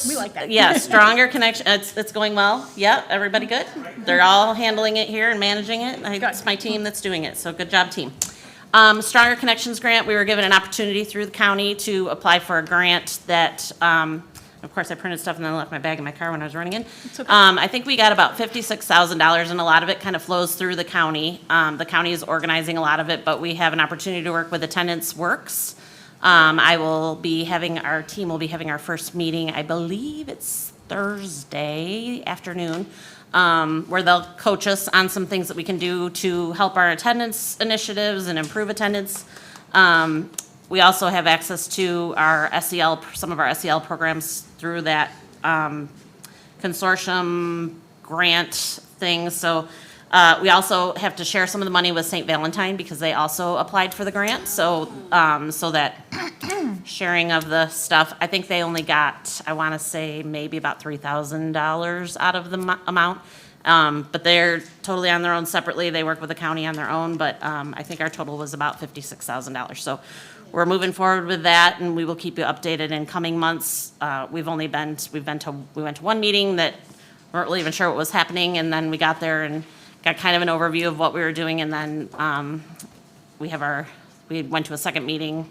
We like that. Yeah, stronger connection, it's going well. Yeah, everybody good? They're all handling it here and managing it. It's my team that's doing it, so good job, team. Stronger Connections Grant, we were given an opportunity through the county to apply for a grant that, of course, I printed stuff and then left my bag in my car when I was running in. I think we got about $56,000, and a lot of it kind of flows through the county. The county is organizing a lot of it, but we have an opportunity to work with Attendance Works. Our team will be having our first meeting, I believe it's Thursday afternoon, where they'll coach us on some things that we can do to help our attendance initiatives and improve attendance. We also have access to our SEL, some of our SEL programs through that consortium grant thing. So we also have to share some of the money with St. Valentine because they also applied for the grant. So so that sharing of the stuff, I think they only got, I want to say maybe about $3,000 out of the amount. But they're totally on their own separately. They work with the county on their own, but I think our total was about $56,000. So we're moving forward with that, and we will keep you updated in coming months. We went to one meeting that we weren't really even sure what was happening, and then we got there and got kind of an overview of what we were doing, and then we went to a second meeting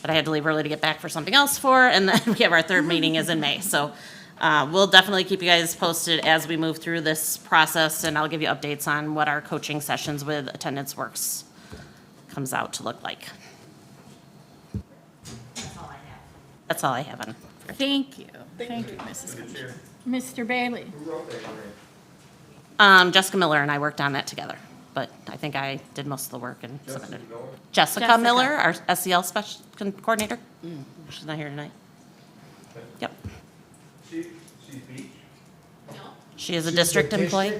that I had to leave early to get back for something else for, and then we have our third meeting is in May. So we'll definitely keep you guys posted as we move through this process, and I'll give you updates on what our coaching sessions with Attendance Works comes out to look like. That's all I have on. Thank you, Mrs. Commissioner. Mr. Bailey. Who wrote that grant? Jessica Miller and I worked on that together, but I think I did most of the work and submitted it. Miller? Jessica Miller, our SEL special coordinator. She's not here tonight. Yep. She's beach? She is a She's district employee.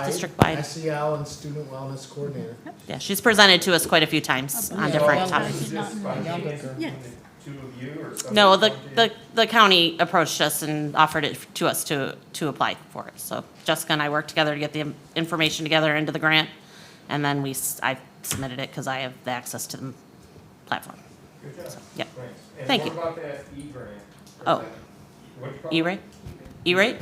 District-wide. SEL and Student Wellness Coordinator. Yeah, she's presented to us quite a few times on different topics. Is this spontaneous between the two of you or something? No, the county approached us and offered it to us to apply for it. So Jessica and I worked together to get the information together into the grant, and then I submitted it because I have the access to the platform. Good job. Yep. Thanks. And Thank what you. about that E-grant? Oh. What do you call it? E-rate? E-rate?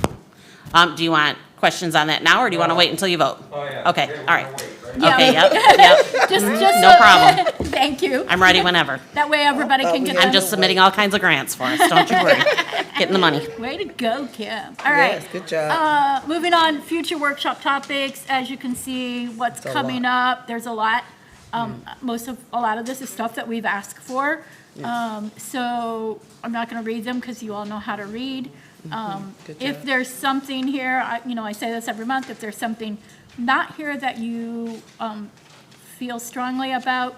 Do you want questions on that now, or do you want to wait until you vote? Oh, yeah. Okay, Yeah, we're all gonna right. wait, right? Yeah. Okay, yep. Just No so- problem. Thank you. I'm ready whenever. That way everybody can get. I'm just submitting all kinds of grants for us, don't you worry. Getting the money. Way to go, Kim. All right. Yes, good job. Moving on, future workshop topics. As you can see, what's coming up, there's a lot. A lot of this is stuff that we've asked for. So I'm not going to read them because you all know how to read. Good If job. there's something here, I say this every month, if there's something not here that you feel strongly about,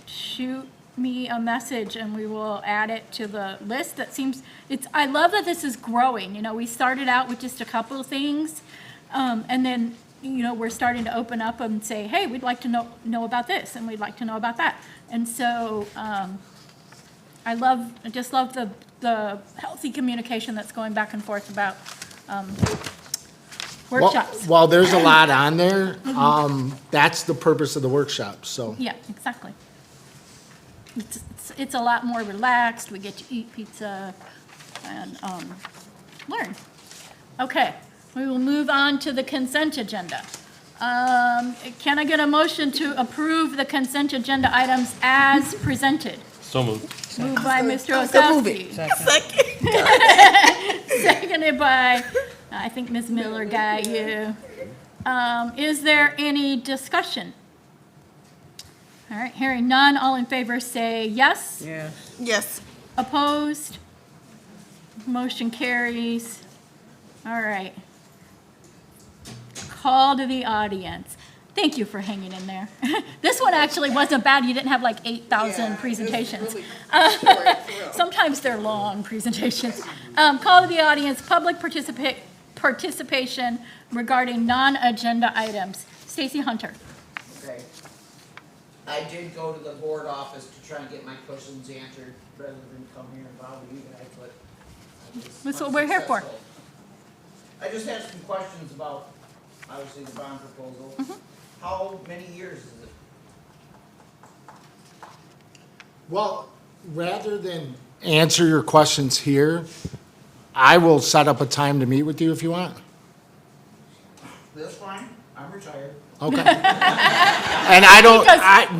shoot me a message and we will add it to the list. I love that this is growing. We started out with just a couple of things, and then, we're starting to open up and say, hey, we'd like to know about this, and we'd like to know about that. And so, I just love the healthy communication that's going back and forth about workshops. While there's a lot on there, that's the purpose of the workshop, so. Yeah, exactly. It's a lot more relaxed. We get to eat pizza and learn. Okay, we will move on to the consent agenda. Can I get a motion to approve the consent agenda items as presented? So moved. Moved by Mr. Move it. Osowski. Seconded by, I think Ms. Miller got you. Is there any discussion? All right, hearing none, all in favor say yes. Yeah. Yes. Opposed? Motion carries. All right. call to the audience. Thank you for hanging in there. This one actually wasn't bad. You didn't have like 8,000 presentations. Sometimes they're long presentations. Call to the audience, public participation regarding non-agenda items. Stacy Hunter. Okay. I did go to the board office to try and get my questions answered rather than come here and bother you guys, but I was That's what we're here for. unsuccessful. I just had some questions about, obviously, the bond proposal. How many years is it? Well, rather than answer your questions here, I will set up a time to meet with you if you want. That's fine, I'm retired. Okay. And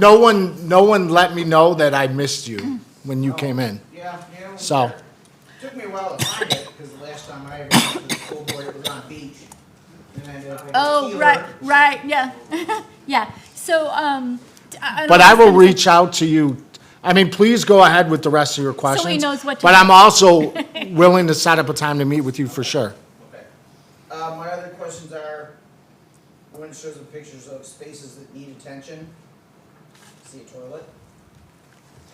no one let me know that I missed you when you came in. Yeah, So, It took me a while to find it, because the last time I ever went to the school board, it was on beach. And I ended up in Oh, Keeler. right, yeah. Yeah, so, but I will reach out to you. I mean, please go ahead with the rest of your questions. knows what to But do. I'm also willing to set up a time to meet with you for sure. Okay. My other questions are, when it shows the pictures of spaces that need attention, I see a toilet,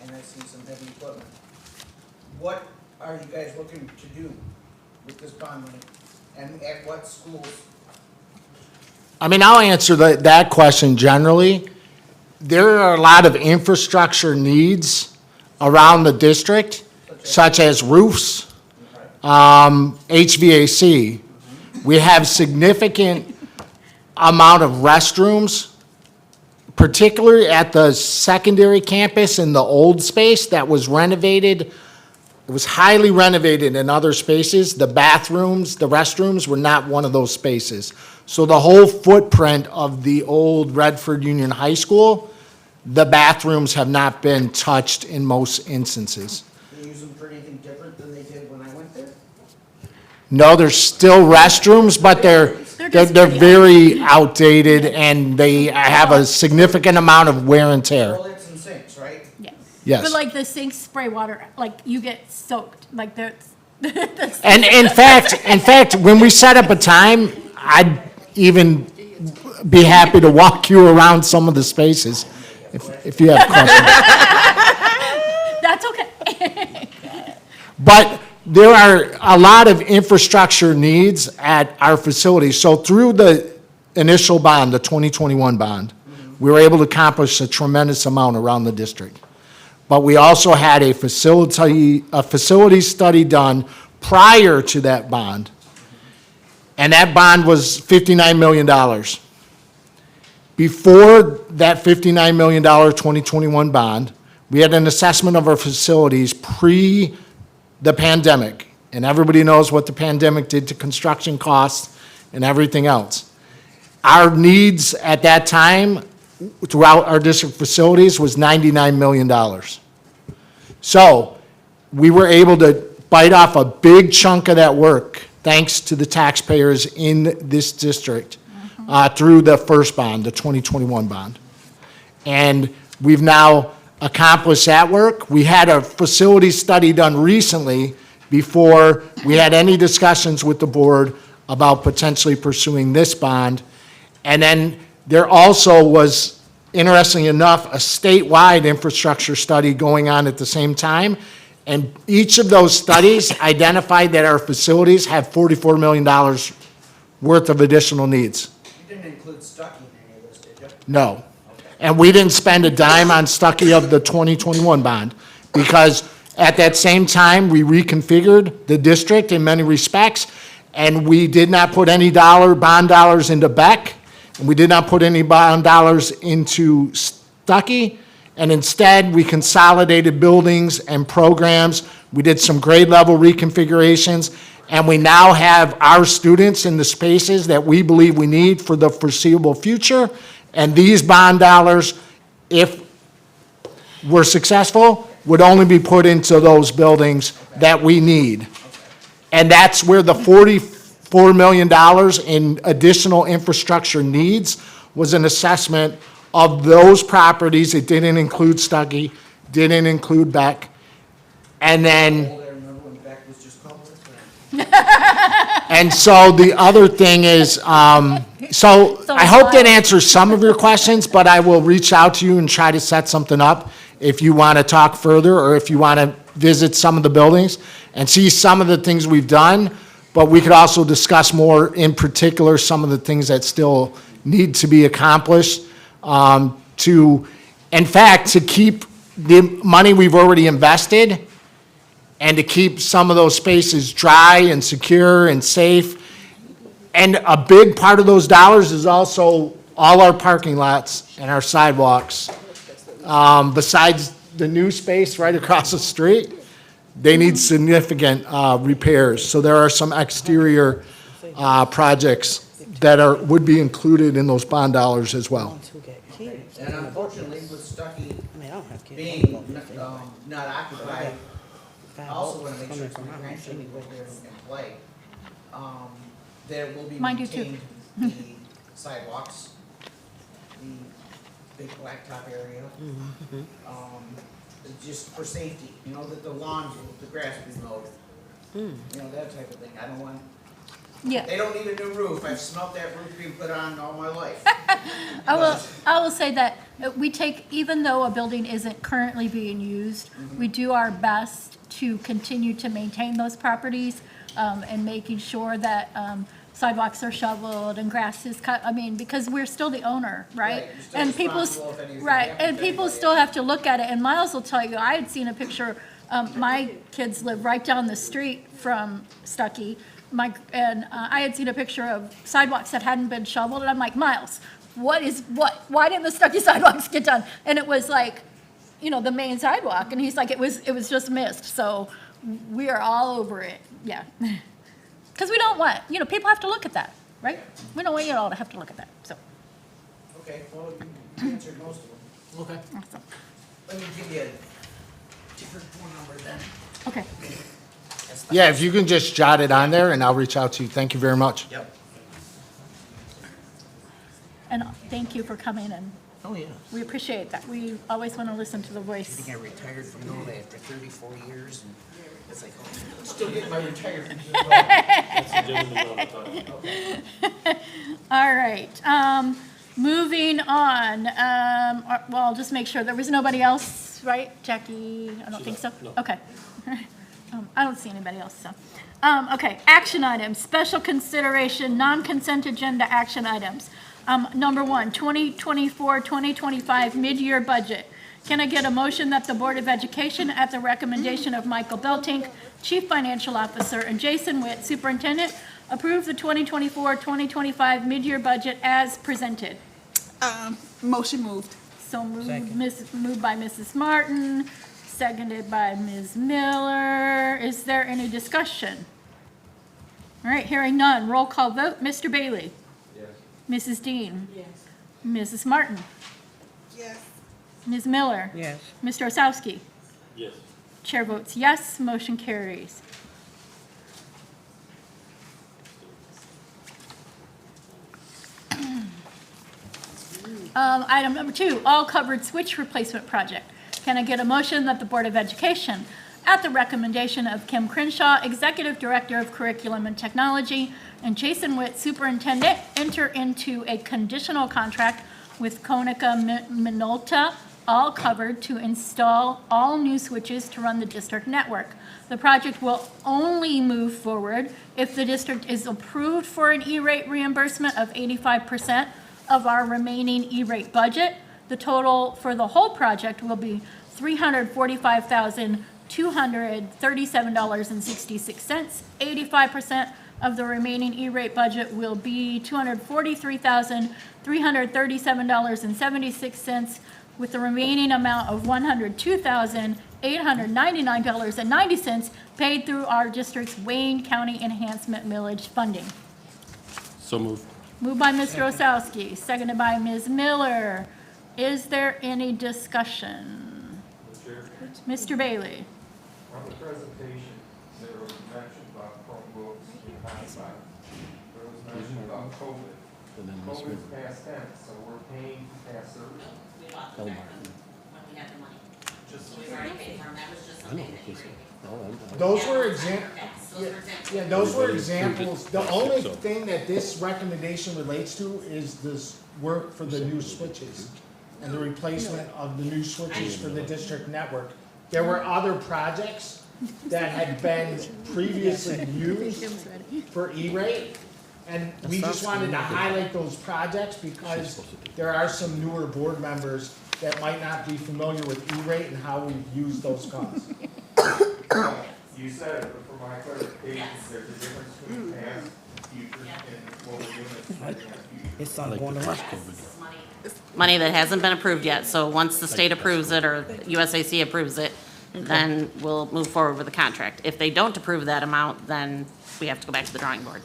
and I see some heavy equipment. What are you guys looking to do with this bond money? And at what schools? I mean, I'll answer that question generally. There are a lot of infrastructure needs around the district, such as roofs, HVAC. We have significant amount of restrooms, particularly at the secondary campus in the old space that was renovated. It was highly renovated in other spaces. The bathrooms, the restrooms were not one of those spaces. So the whole footprint of the old Redford Union High School, the bathrooms have not been touched in most instances. Do you use them for anything different than they did when I went there? No, there's still restrooms, but they're very outdated and they have a significant amount of wear and tear. Toilets and sinks, right? yes. Yes. But like the sink spray water, like you get soaked, like that's. And in fact, when we set up a time, I'd even be happy to walk you around some of the spaces if you have questions. That's okay. But there are a lot of infrastructure needs at our facilities. So through the initial bond, the 2021 bond, we were able to accomplish a tremendous amount around the district. But we also had a facility study done prior to that bond. And that bond was $59 million. Before that $59 million 2021 bond, we had an assessment of our facilities pre the pandemic. And everybody knows what the pandemic did to construction costs and everything else. Our needs at that time throughout our district facilities was $99 million. So we were able to bite off a big chunk of that work thanks to the taxpayers in this district through the first bond, the 2021 bond. And we've now accomplished that work. We had a facility study done recently before we had any discussions with the board about potentially pursuing this bond. And then there also was, interestingly enough, a statewide infrastructure study going on at the same time. And each of those studies identified that our facilities have $44 million worth of additional needs. You didn't include Stuckey in any of this, did you? No. And we didn't spend a dime on Stuckey of the 2021 bond because at that same time, we reconfigured the district in many respects, and we did not put any bond dollars into Beck, and we did not put any bond dollars into Stuckey, and instead, we consolidated buildings and programs. We did some grade level reconfigurations, and we now have our students in the spaces that we believe we need for the foreseeable future. And these bond dollars, if we're successful, would only be put into those buildings that we need. And that's where the $44 million in additional infrastructure needs was an assessment of those properties. It didn't include Stuckey, didn't include Beck. And then I remember when Beck was just called this. And so the other thing is, so I hope that answers some of your questions, but I will reach out to you and try to set something up if you want to talk further, or if you want to visit some of the buildings and see some of the things we've done. But we could also discuss more, in particular, some of the things that still need to be accomplished, in fact, to keep the money we've already invested and to keep some of those spaces dry and secure and safe. And a big part of those dollars is also all our parking lots and our sidewalks. Besides the new space right across the street, they need significant repairs. So there are some exterior projects that would be included in those bond dollars as well. And unfortunately, with Stuckey being not occupied, I also want to make sure some of the grandchildren live there and play. There will be Mine do too. maintained the sidewalks, the big blacktop area. Just for safety, that the lawns, the grass will be mowed. That type of thing. I don't want, Yeah. they don't need a new roof. I've smelt that roof being put on all my life. I will say that we take, even though a building isn't currently being used, we do our best to continue to maintain those properties, and making sure that, sidewalks are shoveled and grass is cut, because we're still the owner, right? You're still And people, responsible if anything right, happens and to people anybody still else. have to look at it, and Miles will tell you, I had seen a picture, my kids live right down the street from Stuckey, I had seen a picture of sidewalks that hadn't been shoveled, and I'm like, Miles, why didn't the Stuckey sidewalks get done? And it was like, the main sidewalk, and he's like, it was just missed, so we are all over it, yeah. Because we don't want, people have to look at that, right? We don't want you all to have to look at that, so. Okay, well, you answered most of them. Okay. Awesome. Let me give you a different phone number then. Okay, That's the- Yeah, if you can just jot it on there, and I'll reach out to you. Thank you very much. Yep. and thank you for coming, and Oh, yeah. we appreciate that. We always want to listen to the I voice. think I retired from NOLA after 34 years, and it's like, oh, still getting my retirement. All right, moving on, well, I'll just make sure, there was nobody else, right? Jackie, I don't think so? Okay. I don't see anybody else, so. Okay, action items, special consideration, non-consent agenda action items. Number one, 2024-2025 mid-year budget. Can I get a motion that the Board of Education, at the recommendation of Michael Beltink, Chief Financial Officer, and Jason Witt, Superintendent, approve the 2024-2025 mid-year budget as presented? Motion moved. So moved by Mrs. Martin, seconded by Ms. Miller. Is there any discussion? All right, hearing none. Roll call vote. Mr. Bailey? Yes. Mrs. Dean? Yes. Mrs. Martin? Yes. Ms. Miller? Yes. Mr. Osowski? Yes. Chair votes yes, motion carries. Item number two, all covered switch replacement project. Can I get a motion that the Board of Education, at the recommendation of Kim Crenshaw, Executive Director of Curriculum and Technology, and Jason Witt, Superintendent, enter into a conditional contract with Konica Minolta, all covered, to install all new switches to run the district network. The project will only move forward if the district is approved for an E-rate reimbursement of 85% of our remaining E-rate budget. The total for the whole project will be $345,237.66. 85% of the remaining E-rate budget will be $243,337.76, with the remaining amount of $102,899.90 paid through our district's Wayne County Enhancement Millage funding. So moved. Moved by Mr. Osowski, seconded by Ms. Miller. Is there any discussion? Mr. Bailey? On the presentation, there was mention about Chromebooks and hotspot. There was mention about COVID. COVID's past tense, so we're paying past service. We bought them back when we had the money. Just So we already paid for them, that was just something that you. Those were exam, Yes. Yeah, those were examples. The only thing that this recommendation relates to is this work for the new switches and the replacement of the new switches for the district network. There were other projects that had been previously used for E-rate, and we just wanted to highlight those projects because there are some newer board members that might not be familiar with E-rate and how we've used those funds. You said it, but for my clarification, there's a difference between past, future, and what we're doing is spending on future. It's not going to run. Money that hasn't been approved yet, so once the state approves it or USAC approves it, then we'll move forward with the contract. If they don't approve that amount, then we have to go back to the drawing board.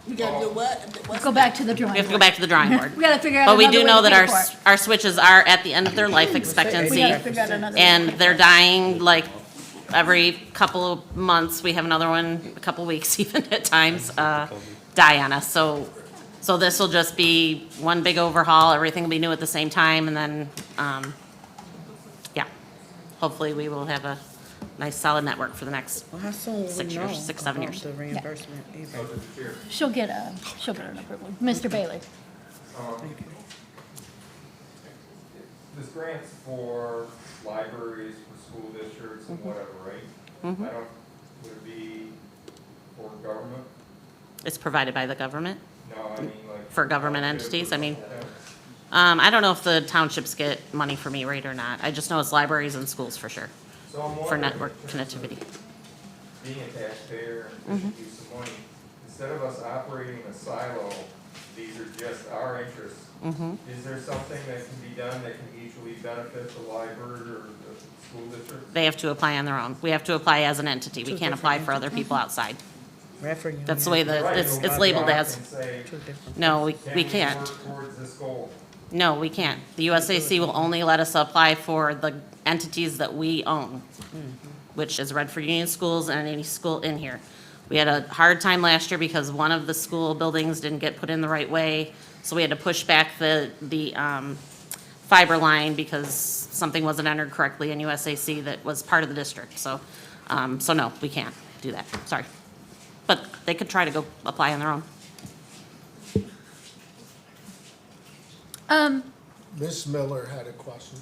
We gotta do what? Go back to the drawing We have to go board. back to the drawing board. We gotta figure out But we another do way know to that pay for it. our switches are at the end of their life We expectancy, gotta figure out another way to and pay they're for it. dying like every couple of months. We have another one, a couple weeks even at times, die on us. So this will just be one big overhaul, everything will be new at the same time, and then, yeah. Hopefully, we will have a nice solid network for the next, Well, how soon will we 6 know years, 6, 7 about years. the reimbursement? So to the chair, She'll get an approval. Mr. Bailey. This grant's for libraries, for school districts and whatever, right? I don't, would it be for government? It's provided by the government. No, I mean like. For government township entities, or I mean- something like that. I don't know if the townships get money from E-rate or not. I just know it's libraries and schools for sure, So I'm for wondering, network in terms of connectivity. being a taxpayer and making use of money, instead of us operating in a silo, these are just our interests. Is there something that can be done that can mutually benefit the library or the school district? They have to apply on their own. We have to apply as an entity. We can't apply for other people outside. Redford Union. That's the way Right, it's but my labeled job as. can say, No, we can we can't. work towards this goal? No, we can't. The USAC will only let us apply for the entities that we own, which is Redford Union Schools and any school in here. We had a hard time last year because one of the school buildings didn't get put in the right way, so we had to push back the fiber line because something wasn't entered correctly in USAC that was part of the district. So no, we can't do that. Sorry. But they could try to go apply on their own. Ms. Miller had a question.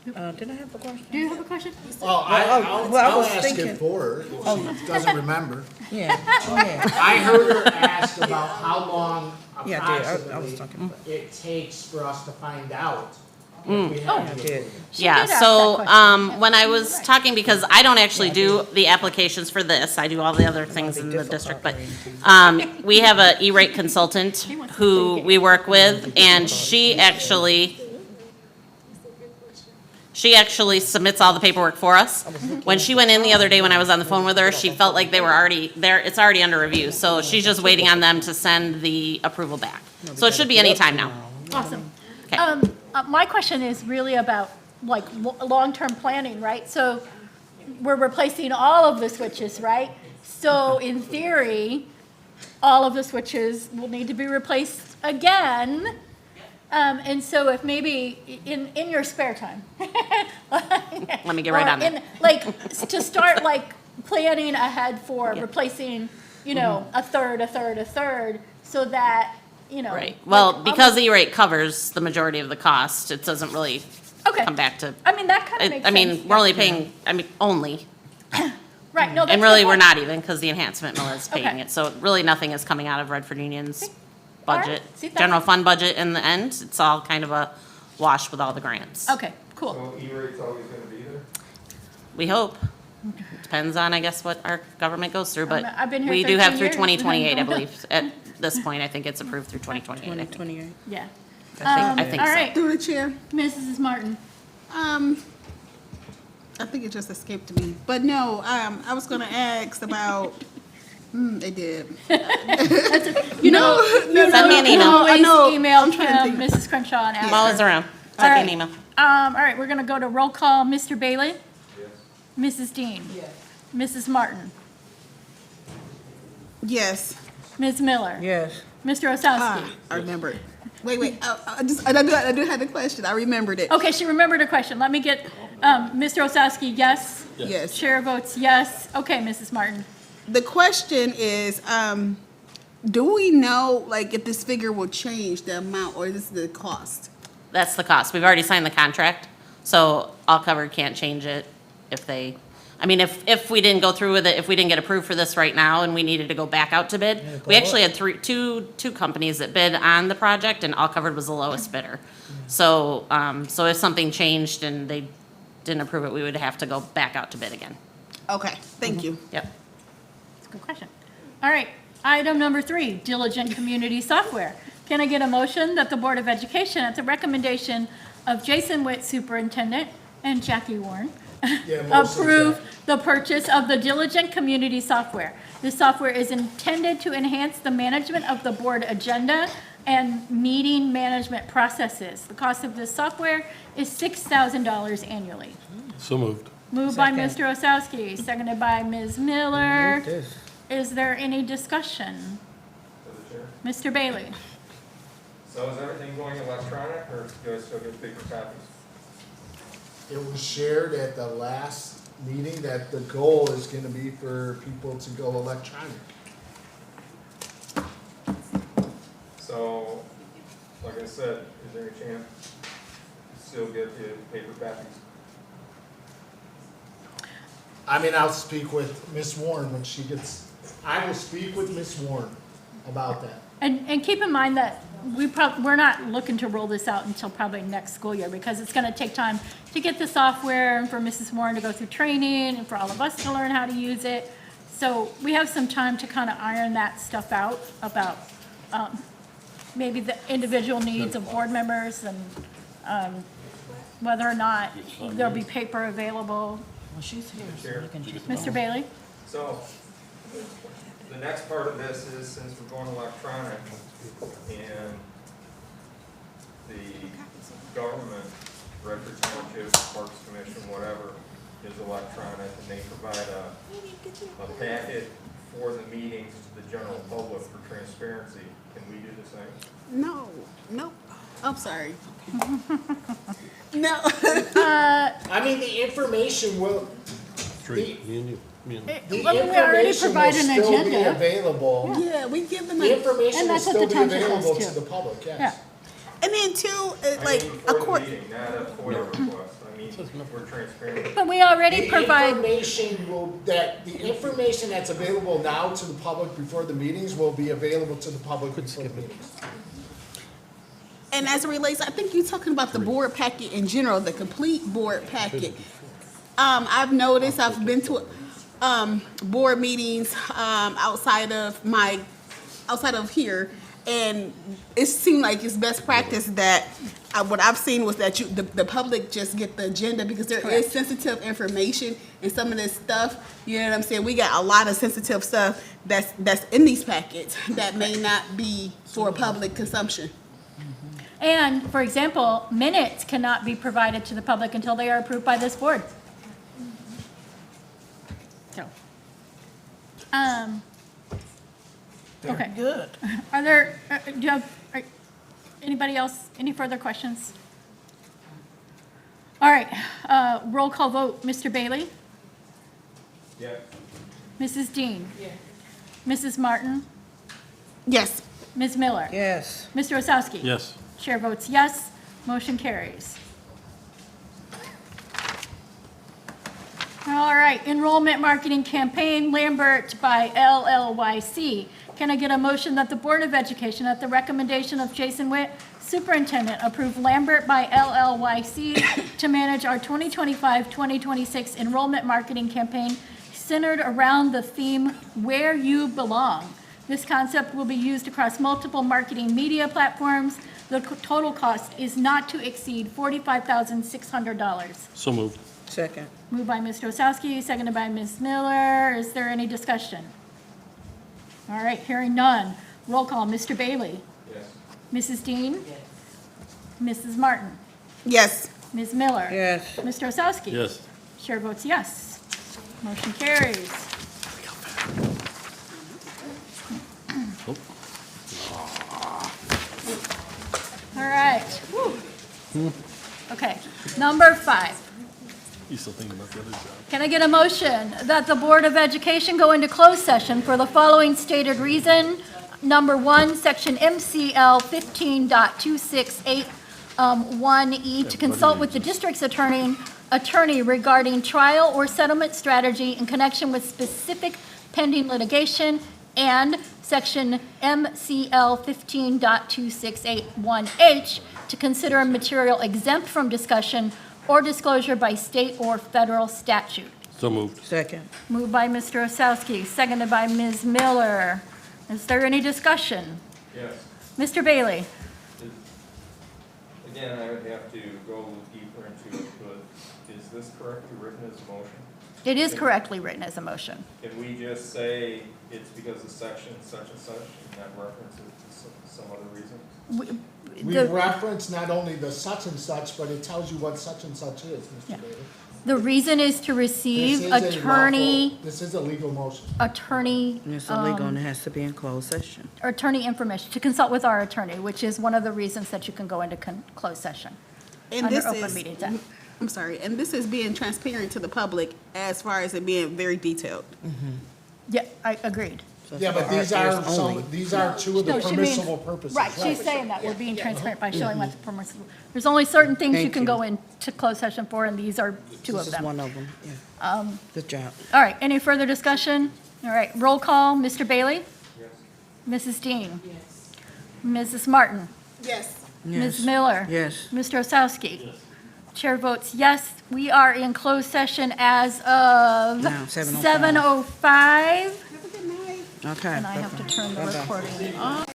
Did I have a question? Do you have a question? Oh, well, I I'll was ask thinking- it for her if she doesn't remember. Yeah, yeah. I heard her ask about how long Yeah, I did. I was approximately talking about. it takes for us to find out if we I have the did. approval. Yeah, did ask so, that question. when I was talking, because I don't actually do the applications for this, I do all the other things in the district, but, we have a E-rate consultant who we work with, and she actually submits all the paperwork for us. When she went in the other day when I was on the phone with her, she felt like they were already there, it's already under review, so she's just waiting on them to send the approval back. So it should be any time now. Awesome. Okay. My question is really about like long-term planning, right? So we're replacing all of the switches, right? So in theory, all of the switches will need to be replaced again. And so if maybe in your spare time. Let me get right or on it. Like, to start like planning ahead for Yep. replacing, you know, a third, so that, you know. Right, well, like, because the E-rate covers the majority of the cost, it doesn't really Okay. come back to, I mean, that kind of makes I sense. mean, we're only paying, only, Right, no, that's and the really, we're point. not even, because the enhancement mill is paying Okay. it, so really nothing is coming out of Redford Union's All right. budget. See, that General makes- fund budget in the end, it's all kind of a wash with all the grants. Okay, cool. So E-rate's always gonna be there? We hope. Depends on, I guess, what our government goes through, but I've been here we do have 13 through years. 2028, I believe. At this point, I think it's approved through 2028. I think. 2028. Yeah. I think All so. right, Through the chair. Mrs. Martin. I think it just escaped me, but no, I was gonna ask about, it did. You know, Send me an email. I know. always email I'm trying to think. Mrs. Crenshaw and ask I'm always her. around. All Send me right. an email. All right, we're gonna go to roll call. Mr. Bailey? Mrs. Dean? Mrs. Martin? Yes. Ms. Miller? Yes. Mr. Osowski? I remembered. Wait, I do have the question. I remembered it. Okay, she remembered her question. Let me get Mr. Osowski, yes? Yes. Chair votes yes. Okay, Mrs. Martin. The question is, do we know, like, if this figure will change the amount, or is this the cost? That's the cost. We've already signed the contract, so All Covered can't change it if they, I mean, if we didn't go through with it, if we didn't get approved for this right now and we needed to go back out to bid, we actually had two companies that bid on the project, and All Covered was the lowest bidder. So, so if something changed and they didn't approve it, we would have to go back out to bid again. Okay, thank you. Yep. That's a good question. All right, item number 3, diligent community software. Can I get a motion that the Board of Education, at the recommendation of Jason Witt, Superintendent, and Jackie Warren, approve the purchase of the diligent community software? This software is intended to enhance the management of the board agenda and meeting management processes. The cost of this software is $6,000 annually. So moved. Moved by Mr. Osowski, seconded by Ms. Miller. Is there any discussion? For the chair. Mr. Bailey? So is everything going electronic, or do I still get paper copies? It was shared at the last meeting that the goal is gonna be for people to go electronic. So, like I said, is there any chance you still get the paper copies? I mean, I'll speak with Ms. Warren when she gets, I will speak with Ms. Warren about that. And keep in mind that we're not looking to roll this out until probably next school year, because it's gonna take time to get the software, and for Mrs. Warren to go through training, and for all of us to learn how to use it. So we have some time to kind of iron that stuff out about, maybe the individual needs of board members, and, whether or not there'll be paper available. Well, she's here, so Chair. you can just. Mr. Bailey? So, the next part of this is, since we're going electronic, and the government, Redford Township, Parks Commission, whatever, is electronic, and they provide a packet for the meetings to the general public for transparency, can we do the same? No, nope, I'm sorry. No. I mean, the information will, Three, me and you. the We already information will provide an still be agenda. available. Yeah, we give them The a, information And will that's what still the be township does, available too. to the public, Yeah. yes. and then too, I like, mean, a for the court, meeting, not a FOIA request, I mean, we're transparent. But we already The provide, information will, the information that's available now to the public before the meetings will be available to the public before the meetings. and as it relates, I think you're talking about the board packet in general, the complete board packet. I've noticed, I've been to, board meetings, outside of here, and it seemed like it's best practice that, what I've seen was that the public just get the agenda, because there is sensitive information in some of this stuff, you know what I'm saying? We got a lot of sensitive stuff that's in these packets that may not be for public consumption. and, for example, minutes cannot be provided to the public until they are approved by this board. So, okay. Good. Are there, do you have, anybody else, any further questions? All right, roll call vote, Mr. Bailey? Yeah. Mrs. Dean? Mrs. Martin? Yes. Ms. Miller? Yes. Mr. Osowski? Yes. Chair votes yes, motion carries. All right, enrollment marketing campaign, Lambert by LLYC. Can I get a motion that the Board of Education, at the recommendation of Jason Witt, Superintendent, approve Lambert by LLYC to manage our 2025-2026 enrollment marketing campaign centered around the theme, Where You Belong. This concept will be used across multiple marketing media platforms. The total cost is not to exceed $45,600. So moved. Second. Moved by Mr. Osowski, seconded by Ms. Miller. Is there any discussion? All right, hearing none. Roll call, Mr. Bailey. Yes. Mrs. Dean. Mrs. Martin. Yes. Ms. Miller. Yes. Mr. Osowski. Yes. Chair votes yes. Motion carries. All right. Whew. Okay, number 5. You still thinking about the other job? Can I get a motion that the Board of Education go into closed session for the following stated reason? Number one, section MCL 15.268, 1E, to consult with the district's attorney regarding trial or settlement strategy in connection with specific pending litigation, and section MCL 15.268, 1H, to consider a material exempt from discussion or disclosure by state or federal statute. So moved. Second. Moved by Mr. Osowski, seconded by Ms. Miller. Is there any discussion? Yes. Mr. Bailey? Again, I would have to go deeper into it, but is this correctly written as a motion? It is correctly written as a motion. Can we just say it's because of section such and such, and not reference it to some other reason? We The reference not only the such and such, but it tells you what such and such is, Yeah. Mr. Bailey. the reason is to receive This is a attorney, this is a legal motion. attorney, It's illegal and it has to be in closed session. attorney information, to consult with our attorney, which is one of the reasons that you can go into closed session And under this Open is, Meetings Act. I'm sorry, and this is being transparent to the public as far as it being very detailed. Yeah, I agreed. So Yeah, but it's these are ours only. some, these are two of the No, she means- permissible purposes. Right, she's saying that, we're being transparent by showing what's permissible. There's only certain things you Thank can you. go into closed session for, and these are two of This is them. one of them, yeah. Good job. All right, any further discussion? All right, roll call, Mr. Bailey? Mrs. Dean? Mrs. Martin? Yes. Ms. Yes. Miller? Yes. Mr. Osowski? Chair votes yes. We are in closed session as of Now, 7:05. 7:05. Have a good night. Okay. And I have to turn the Bye-bye. recording off.